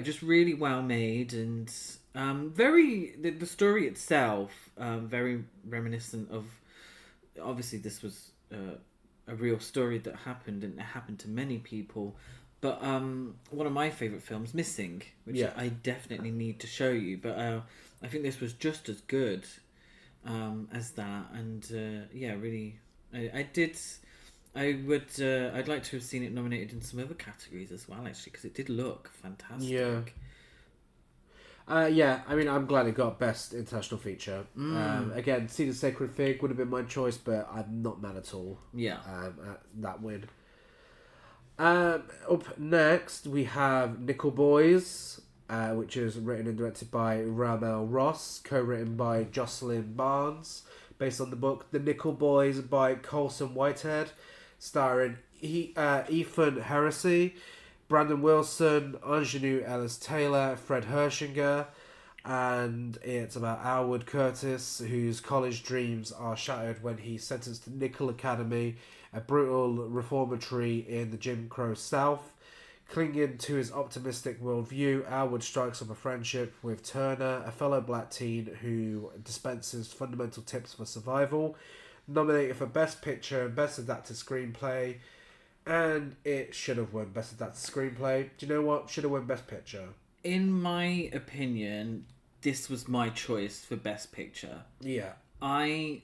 just really well made, and the story itself, very reminiscent of. Obviously, this was a real story that happened, and it happened to many people. But one of my favourite films, Missing, which I definitely need to show you. But I think this was just as good as that. And really, I'd like to have seen it nominated in some other categories as well, actually, because it did look fantastic. Yeah. I mean, I'm glad it got Best International Feature. Again, See the Sacred Fig would have been my choice, but I'm not mad at all. Yeah. At that win. Up next, we have Nickel Boys, which is written and directed by Ramel Ross, co-written by Jocelyn Barnes, based on the book The Nickel Boys by Colson Whitehead, starring Ethan Heresy, Brandon Wilson, Ingenue Ellis-Taylor, Fred Hershinger, and it's about Alwood Curtis, whose college dreams are shattered when he's sentenced to Nickel Academy, a brutal reformatory in the Jim Crow South. Clinging to his optimistic worldview, Alwood strikes up a friendship with Turner, a fellow black teen who dispenses fundamental tips for survival. Nominated for Best Picture and Best Adapted Screenplay, and it should have won Best Adapted Screenplay. Do you know what? Should have won Best Picture. In my opinion, this was my choice for Best Picture. Yeah. I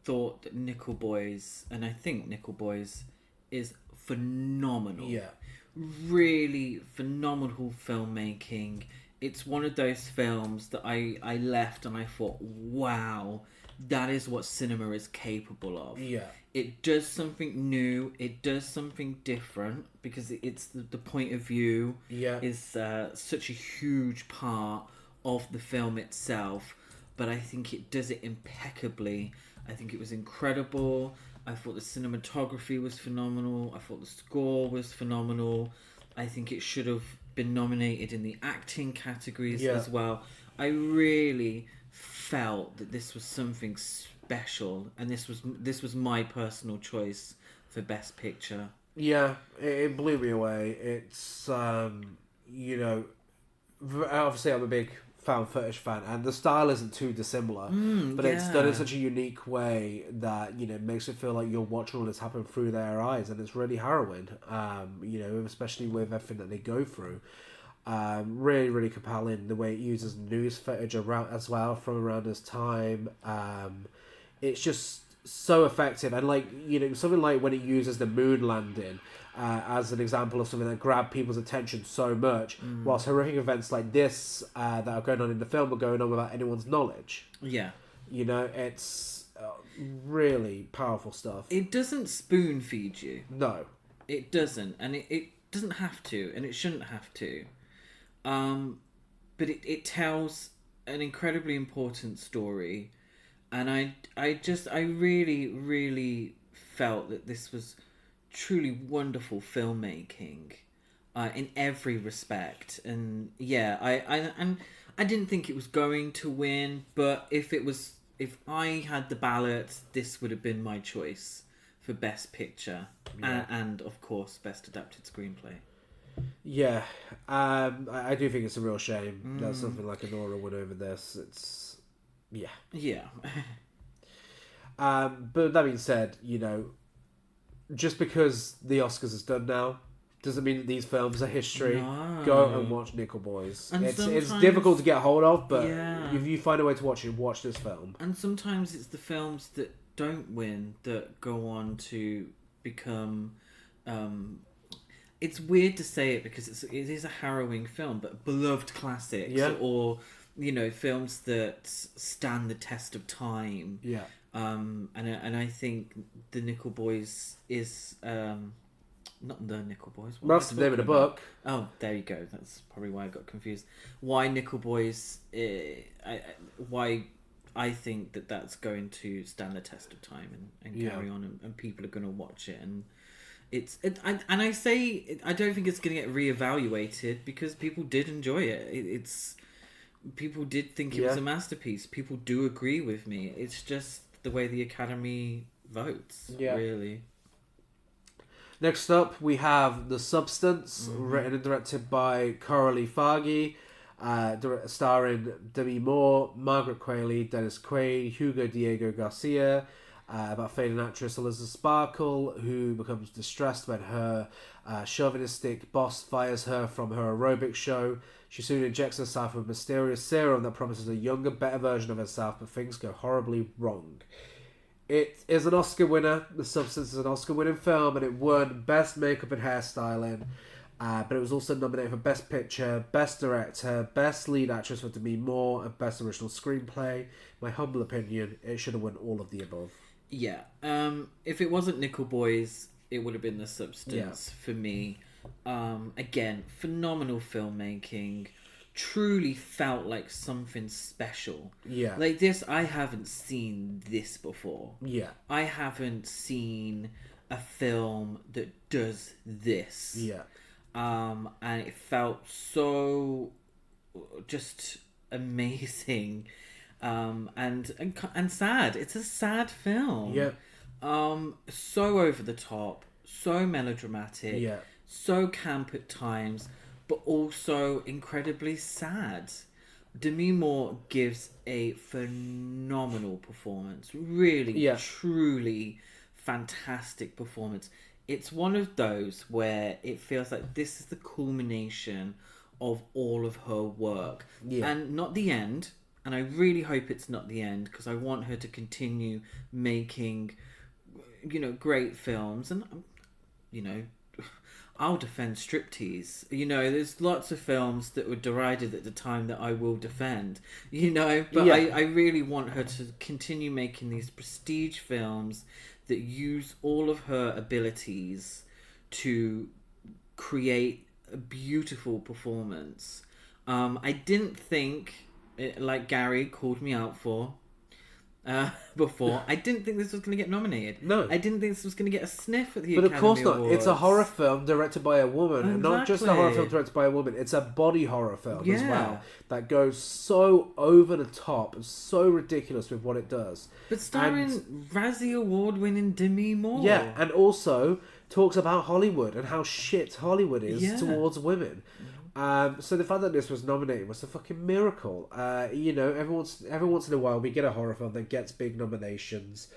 thought that Nickel Boys, and I think Nickel Boys, is phenomenal. Yeah. Really phenomenal filmmaking. It's one of those films that I left and I thought, wow, that is what cinema is capable of. Yeah. It does something new. It does something different because it's the point of view is such a huge part of the film itself. But I think it does it impeccably. I think it was incredible. I thought the cinematography was phenomenal. I thought the score was phenomenal. I think it should have been nominated in the acting categories as well. I really felt that this was something special, and this was my personal choice for Best Picture. Yeah, it blew me away. It's obviously I'm a big found footage fan, and the style isn't too dissimilar, but it's done in such a unique way that makes it feel like you're watching all this happen through their eyes, and it's really harrowing. Especially with everything that they go through. Really, really compelling the way it uses news footage around as well from around this time. It's just so effective, and something like when it uses the moon landing as an example of something that grabbed people's attention so much, whilst horrific events like this that are going on in the film are going on without anyone's knowledge. Yeah, it's really powerful stuff. It doesn't spoon feed you. No, it doesn't, and it doesn't have to, and it shouldn't have to. But it tells an incredibly important story, and I really, really felt that this was truly wonderful filmmaking in every respect. And I didn't think it was going to win, but if I had the ballot, this would have been my choice for Best Picture and of course Best Adapted Screenplay. Yeah, I do think it's a real shame that something like Anora went over this. It's but that being said, just because the Oscars is done now doesn't mean that these films are history. No. Go and watch Nickel Boys. And it's difficult to get a hold of, but if you find a way to watch it, watch this film. And sometimes it's the films that don't win that go on to become it's weird to say it because it is a harrowing film, but beloved classics or films that stand the test of time. Yeah. And I think the Nickel Boys is not the Nickel Boys. That's the name of the book. Oh, there you go. That's probably why I got confused. Why Nickel Boys? Why I think that's going to stand the test of time and carry on, and people are going to watch it, and I don't think it's going to get reevaluated because people did enjoy it. People did think it was a masterpiece. People do agree with me. It's just the way the Academy votes, really. Next up, we have The Substance, written and directed by Coralie Fargi, starring Demi Moore, Margaret Qualley, Dennis Quaid, Hugo Diego Garcia, about fading actress Elizabeth Sparkle, who becomes distressed when her chauvinistic boss fires her from her aerobic show. She soon injects herself with mysterious serum that promises a younger, better version of herself, but things go horribly wrong. It is an Oscar winner. The Substance is an Oscar-winning film, and it won Best Makeup and Hairstyling. But it was also nominated for Best Picture, Best Director, Best Lead Actress for Demi Moore, and Best Original Screenplay. My humble opinion, it should have won all of the above. Yeah. If it wasn't Nickel Boys, it would have been The Substance for me. Again, phenomenal filmmaking. Truly felt like something special. Yeah. Like this, I haven't seen this before. Yeah. I haven't seen a film that does this. Yeah. And it felt so just amazing. And sad. It's a sad film. Yeah. So over the top, so melodramatic. Yeah. So camp at times, but also incredibly sad. Demi Moore gives a phenomenal performance. Really, truly fantastic performance. It's one of those where it feels like this is the culmination of all of her work. Yeah. And not the end. And I really hope it's not the end, because I want her to continue making, great films. And, I'll defend Striptease. There's lots of films that were derided at the time that I will defend. But I really want her to continue making these prestige films that use all of her abilities to create a beautiful performance. I didn't think, like Gary called me out for before, I didn't think this was going to get nominated. No. I didn't think this was going to get a sniff at the Academy But of course not. Awards. It's a horror film directed by a woman. Exactly. And not just a horror film directed by a woman. It's a body horror film as well. That goes so over the top and so ridiculous with what it does. But starring Razzie Award-winning Demi Moore. Yeah, and also talks about Hollywood and how shit Hollywood is towards women. So the fact that this was nominated was a fucking miracle. Every once in a while we get a horror film that gets big nominations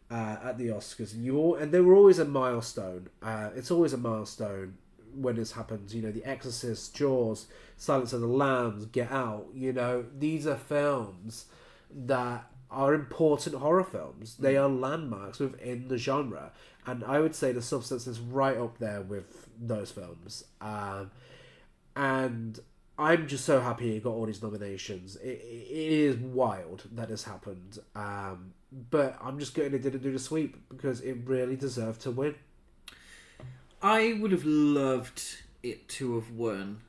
at the Oscars, and they were always a milestone. It's always a milestone when this happens. The Exorcist, Jaws, Silence of the Lambs, Get Out. These are films that are important horror films. They are landmarks within the genre, and I would say The Substance is right up there with those films. And I'm just so happy it got all these nominations. It is wild that this happened. But I'm just gutted it didn't do the sweep, because it really deserved to win. I would have loved it to have won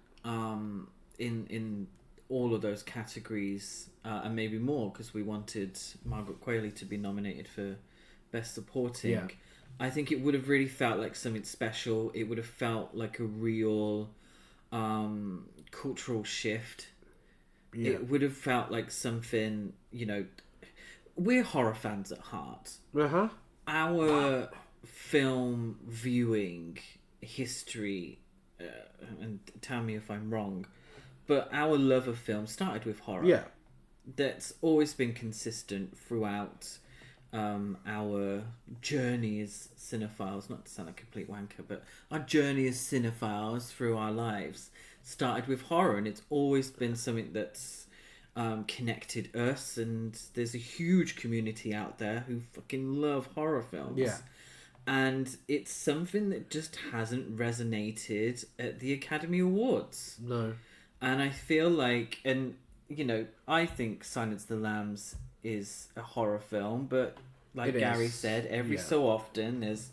in all of those categories, and maybe more, because we wanted Margaret Qualley to be nominated for Best Supporting. Yeah. I think it would have really felt like something special. It would have felt like a real cultural shift. It would have felt like something, we're horror fans at heart. Our film viewing history, and tell me if I'm wrong, but our love of film started with horror. That's always been consistent throughout our journey as cinephiles, not to sound like a complete wanker, but our journey as cinephiles through our lives started with horror, and it's always been something that's connected us, and there's a huge community out there who fucking love horror films. And it's something that just hasn't resonated at the Academy Awards. No. And I feel like, and you know, I think Silence of the Lambs is a horror film, but like Gary said, every so often there's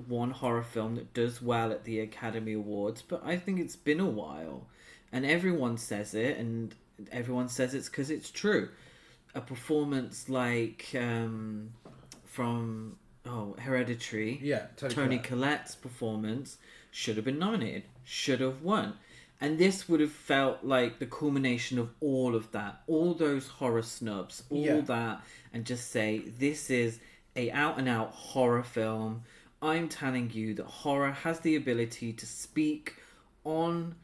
one horror film that does well at the Academy Awards, but I think it's been a while. And everyone says it, and everyone says it's because it's true. A performance like from Hereditary, Toni Collette's performance should have been nominated, should have won. And this would have felt like the culmination of all of that, all those horror snubs, all that, and just say, this is a out-and-out horror film. I'm telling you that horror has the ability to speak on,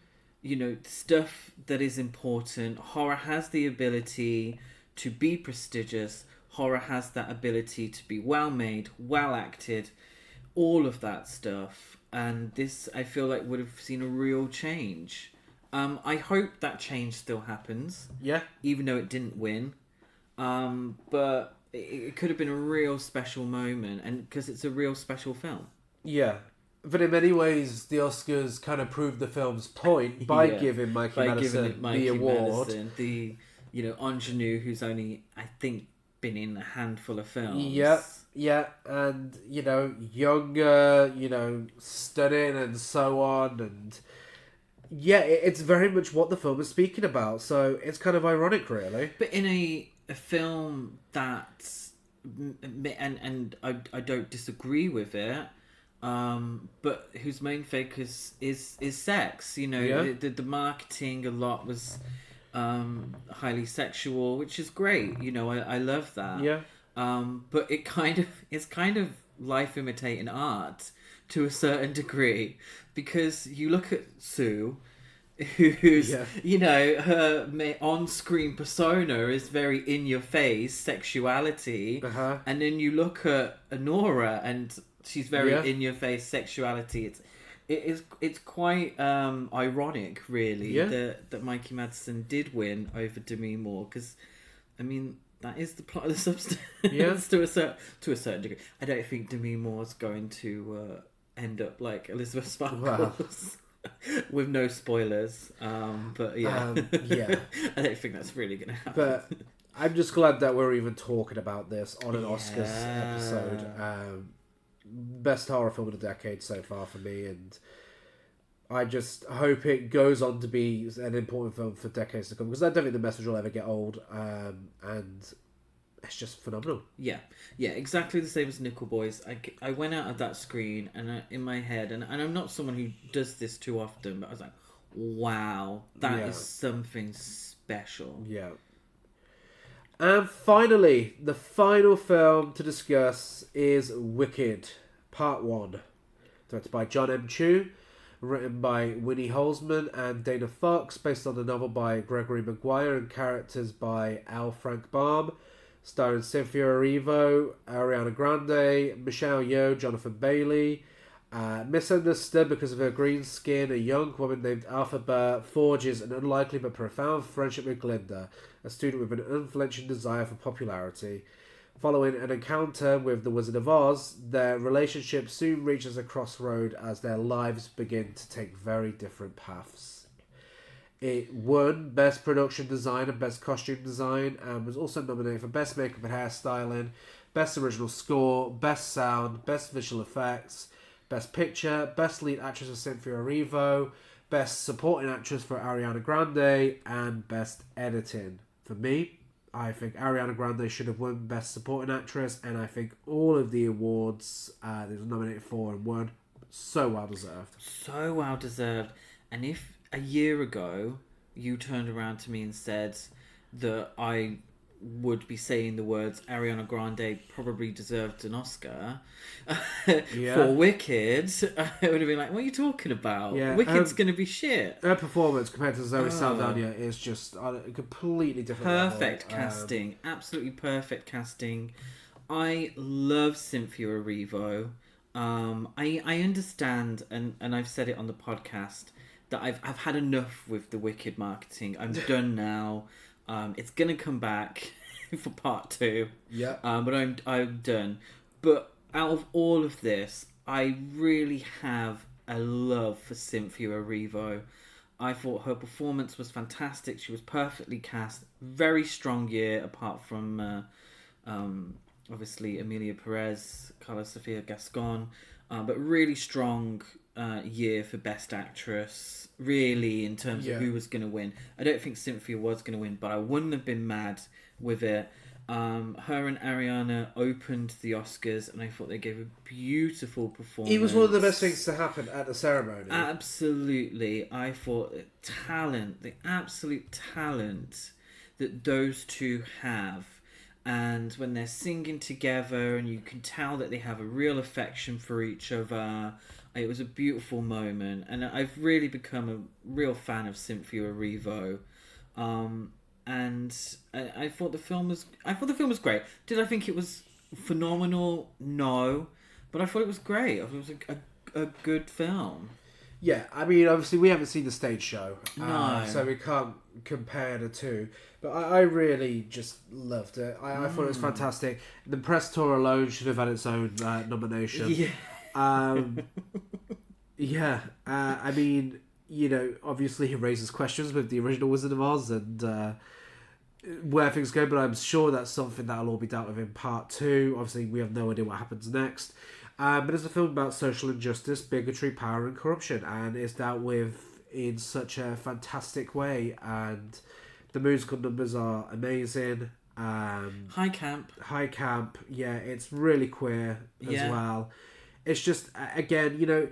you know, stuff that is important. Horror has the ability to be prestigious. Horror has that ability to be well made, well acted, all of that stuff. And this, I feel like, would have seen a real change. I hope that change still happens. Yeah. Even though it didn't win. But it could have been a real special moment, and because it's a real special film. Yeah. But in many ways, the Oscars kind of proved the film's point by giving Mikey Madison the award. The, you know, ingenue who's only, I think, been in a handful of films. Yeah, and, you know, younger, you know, stunning and so on, and yeah, it's very much what the film is speaking about, so it's kind of ironic, really. But in a film that's, and I don't disagree with it, but whose main focus is sex, you know, the marketing a lot was highly sexual, which is great, you know, I love that. Yeah. But it's kind of life imitating art to a certain degree, because you look at Sue, who's, you know, her on-screen persona is very in-your-face sexuality, and then you look at Anora and she's very in-your-face sexuality. It's quite ironic, really, that Mikey Madison did win over Demi Moore, because, I mean, that is the plot of the substance to a certain degree. I don't think Demi Moore's going to end up like Elizabeth Sparkles. With no spoilers. But I don't think that's really going to happen. But I'm just glad that we're even talking about this on an Oscars episode. Best horror film of the decade so far for me, and I just hope it goes on to be an important film for decades to come, because I don't think the message will ever get old, and it's just phenomenal. Yeah, exactly the same as Nickel Boys. I went out of that screen and in my head, and I'm not someone who does this too often, but I was like, wow, that is something special. Yeah. And finally, the final film to discuss is Wicked, Part 1. Directed by John M. Chu, written by Winnie Holzman and Dana Fox, based on the novel by Gregory Maguire and characters by L. Frank Baum, starring Cynthia Erivo, Ariana Grande, Michelle Yeoh, Jonathan Bailey. Misunderstood because of her green skin, a young woman named Alphaba forges an unlikely but profound friendship with Glinda, a student with an unflinching desire for popularity. Following an encounter with the Wizard of Oz, their relationship soon reaches a crossroad as their lives begin to take very different paths. It won Best Production Design and Best Costume Design, and was also nominated for Best Makeup and Hairstyling, Best Original Score, Best Sound, Best Visual Effects, Best Picture, Best Lead Actress for Cynthia Erivo, Best Supporting Actress for Ariana Grande, and Best Editing. For me, I think Ariana Grande should have won Best Supporting Actress, and I think all of the awards that was nominated for and won, so well deserved. So well deserved. And if a year ago you turned around to me and said that I would be saying the words Ariana Grande probably deserved an Oscar for Wicked, I would have been like, what are you talking about? Wicked's going to be shit. Her performance compared to Zoe Saldana is just a completely different perfect level. Casting. Absolutely perfect casting. I love Cynthia Erivo. I understand, and I've said it on the podcast, that I've had enough with the Wicked marketing. I'm done now. It's gonna come back for part 2. Yeah. But I'm done. But out of all of this, I really have a love for Cynthia Erivo. I thought her performance was fantastic. She was perfectly cast. Very strong year, apart from obviously Emilia Pérez, Carla Sofia Gascon, but really strong year for Best Actress. Really, in terms of who was going to win. I don't think Cynthia was going to win, but I wouldn't have been mad with it. Her and Ariana opened the Oscars, and I thought they gave a beautiful performance. It was one of the best things to happen at the ceremony. Absolutely. I thought the absolute talent that those two have, and when they're singing together and you can tell that they have a real affection for each other, it was a beautiful moment, and I've really become a real fan of Cynthia Erivo. And I thought the film was great. Did I think it was phenomenal? No, but I thought it was great. I thought it was a good film. Yeah, I mean, obviously we haven't seen the stage show, no, so we can't compare the two. But I really just loved it. I thought it was fantastic. The press tour alone should have had its own nomination. Yeah. Yeah. I mean, you know, obviously he raises questions with the original Wizard of Oz and where things go, but I'm sure that's something that'll all be dealt with in part 2. Obviously, we have no idea what happens next. But it's a film about social injustice, bigotry, power, and corruption, and it's dealt with in such a fantastic way. And the musical numbers are amazing. High camp. Yeah, it's really queer as well. It's just, again, you know,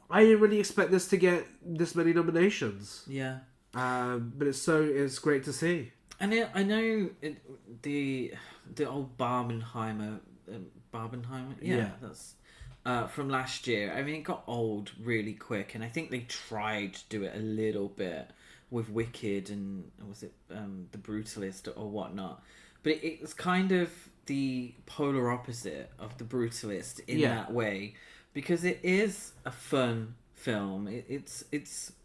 I didn't really expect this to get this many nominations. Yeah. But it's great to see. And I know the old Barbenheimer, yeah, that's from last year. I mean, it got old really quick, and I think they tried to do it a little bit with Wicked and was it the Brutalist or whatnot. But it's kind of the polar opposite of the Brutalist in that way, because it is a fun film. It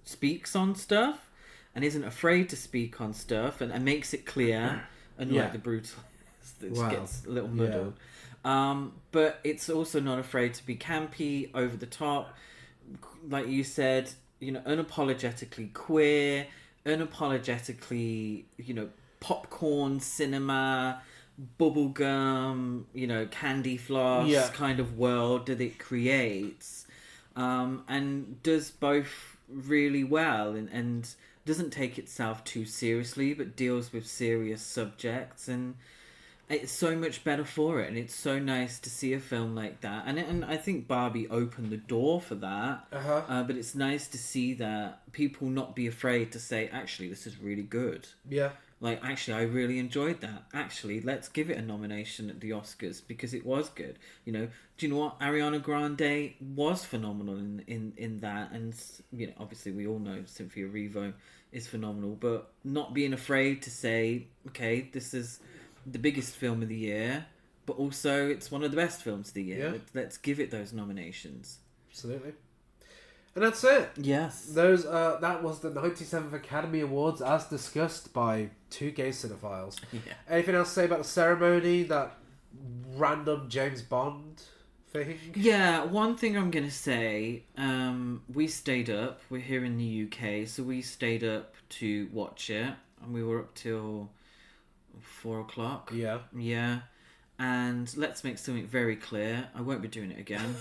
speaks on stuff and isn't afraid to speak on stuff and makes it clear, unlike the Brutalist that gets a little muddled. But it's also not afraid to be campy, over the top, like you said, you know, unapologetically queer, unapologetically, you know, popcorn cinema, bubblegum, you know, candy floss kind of world that it creates, and does both really well, and doesn't take itself too seriously, but deals with serious subjects, and it's so much better for it. And it's so nice to see a film like that, and I think Barbie opened the door for that. But it's nice to see that people not be afraid to say, actually, this is really good. Like, actually, I really enjoyed that. Actually, let's give it a nomination at the Oscars because it was good. You know, do you know what? Ariana Grande was phenomenal in that. And, you know, obviously we all know Cynthia Erivo is phenomenal. But not being afraid to say, okay, this is the biggest film of the year, but also it's one of the best films of the year. Let's give it those nominations. Absolutely. And that's it. Yes. Those that was the 97th Academy Awards as discussed by two gay cinephiles. Anything else to say about the ceremony? That random James Bond thing? Yeah, one thing I'm going to say, we stayed up. We're here in the UK, so we stayed up to watch it. And we were up till 4 o'clock. Yeah. And let's make something very clear. I won't be doing it again.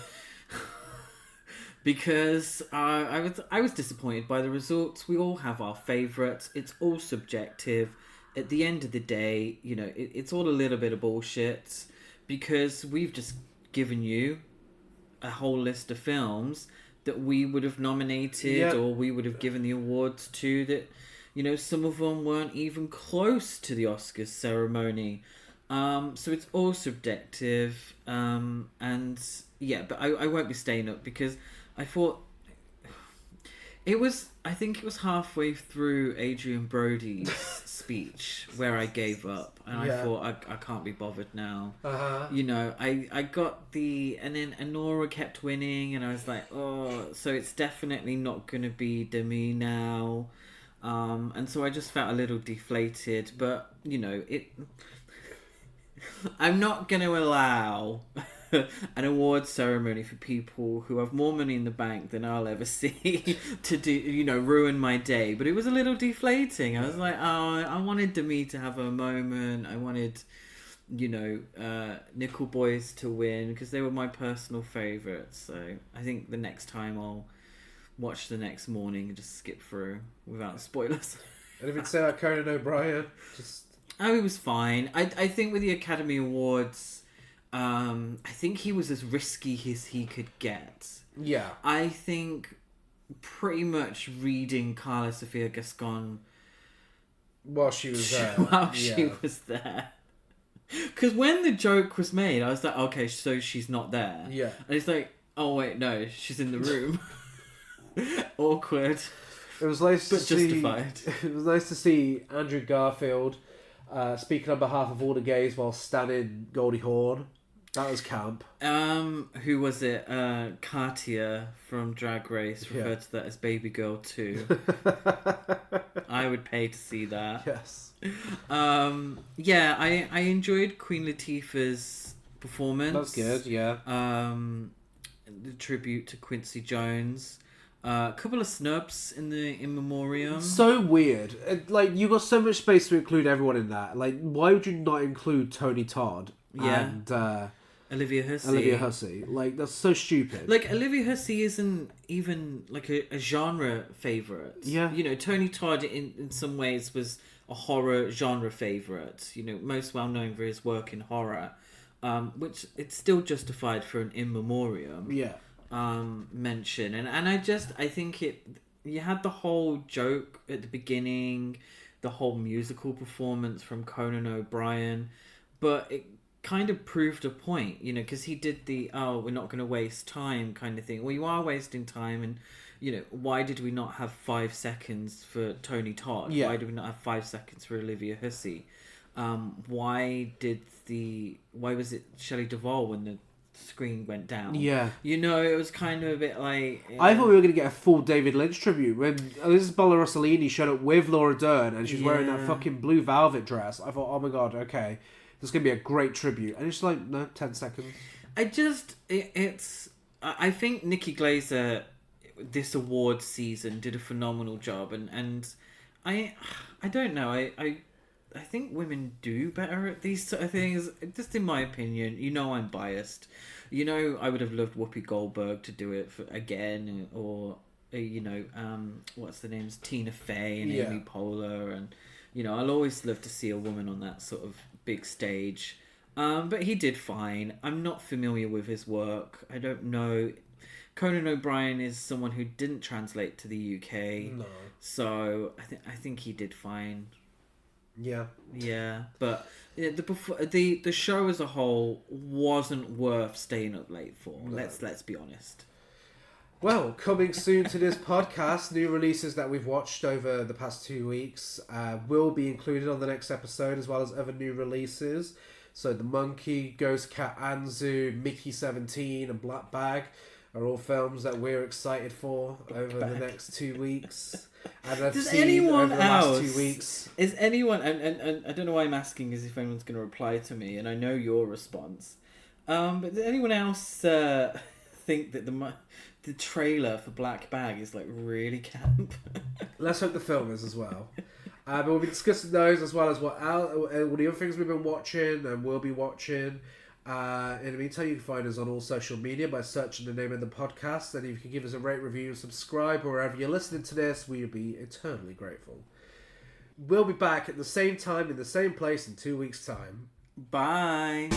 Because I was disappointed by the results. We all have our favourites. It's all subjective. At the end of the day, you know, it's all a little bit of bullshit, because we've just given you a whole list of films that we would have nominated or we would have given the awards to, that, you know, some of them weren't even close to the Oscars ceremony. So it's all subjective. And yeah, but I won't be staying up because I thought I think it was halfway through Adrian Brody's speech where I gave up, and I thought I can't be bothered now. You know, I got and then Anora kept winning, and I was like, oh, so it's definitely not going to be Demi now. And so I just felt a little deflated, but you know, I'm not going to allow an award ceremony for people who have more money in the bank than I'll ever see to do, ruin my day. But it was a little deflating. I was like, I wanted Demi to have a moment. I wanted, Nickel Boys to win because they were my personal favourites. So I think the next time I'll watch the next morning and just skip through without spoilers. And if you'd say like Conan O'Brien, Oh, he was fine. I think with the Academy Awards, I think he was as risky as he could get. Yeah. I think pretty much reading Carla Sofia Gascon while she was there. She was there. Because when the joke was made, I was like, okay, so she's not there. Yeah. And it's like, oh wait, no, she's in the room. Awkward. It was nice to justified. It was nice to see Andrew Garfield speaking on behalf of all the gays while standing Goldie Hawn. That was camp. Who was it? Katia from Drag Race referred to that as Baby Girl 2. I would pay to see that. Yes. I enjoyed Queen Latifah's performance. That's good, yeah. The tribute to Quincy Jones. A couple of snubs in memoriam. So weird. You got so much space to include everyone in that. Why would you not include Tony Todd and Olivia Hussey? That's so stupid. Olivia Hussey isn't even a genre favourite. Yeah. Tony Todd in some ways was a horror genre favourite. Most well known for his work in horror, which it's still justified for an in memoriam. Yeah. Mention and I think you had the whole joke at the beginning, the whole musical performance from Conan O'Brien, but it kind of proved a point, because he did the we're not going to waste time kind of thing. Well, you are wasting time, and why did we not have 5 seconds for Tony Todd? Why did we not have 5 seconds for Olivia Hussey? Why was it Shelley Duvall when the screen went down? Yeah. It was kind of a bit like... I thought we were going to get a full David Lynch tribute when Isabella Rossellini showed up with Laura Dern and she's wearing that fucking blue velvet dress. I thought, oh my god, okay, this is going to be a great tribute. And it's no, 10 seconds. I think Nikki Glaser this award season did a phenomenal job, and I don't know, I think women do better at these sort of things, just in my opinion. I'm biased. I would have loved Whoopi Goldberg to do it again, or what's the names, Tina Fey and Amy Poehler, and I'll always love to see a woman on that sort of big stage. But he did fine. I'm not familiar with his work. I don't know. Conan O'Brien is someone who didn't translate to the UK. No. So I think he did fine. Yeah, but the show as a whole wasn't worth staying up late for. No. Let's be honest. Well, coming soon to this podcast, new releases that we've watched over the past 2 weeks will be included on the next episode, as well as other new releases. So The Monkey, Ghost Cat Anzu, Mickey 17 and Black Bag are all films that we're excited for over the next 2 weeks. And I've seen over the last 2 weeks. Is anyone, and I don't know why I'm asking is if anyone's going to reply to me, and I know your response, but does anyone else think that the trailer for Black Bag is really camp? Let's hope the film is as well. But we'll be discussing those as well as all the other things we've been watching and will be watching. In the meantime, you can find us on all social media by searching the name of the podcast, and if you can give us a rate, review, and subscribe wherever you're listening to this, we would be eternally grateful. We'll be back at the same time in the same place in 2 weeks' time. Bye.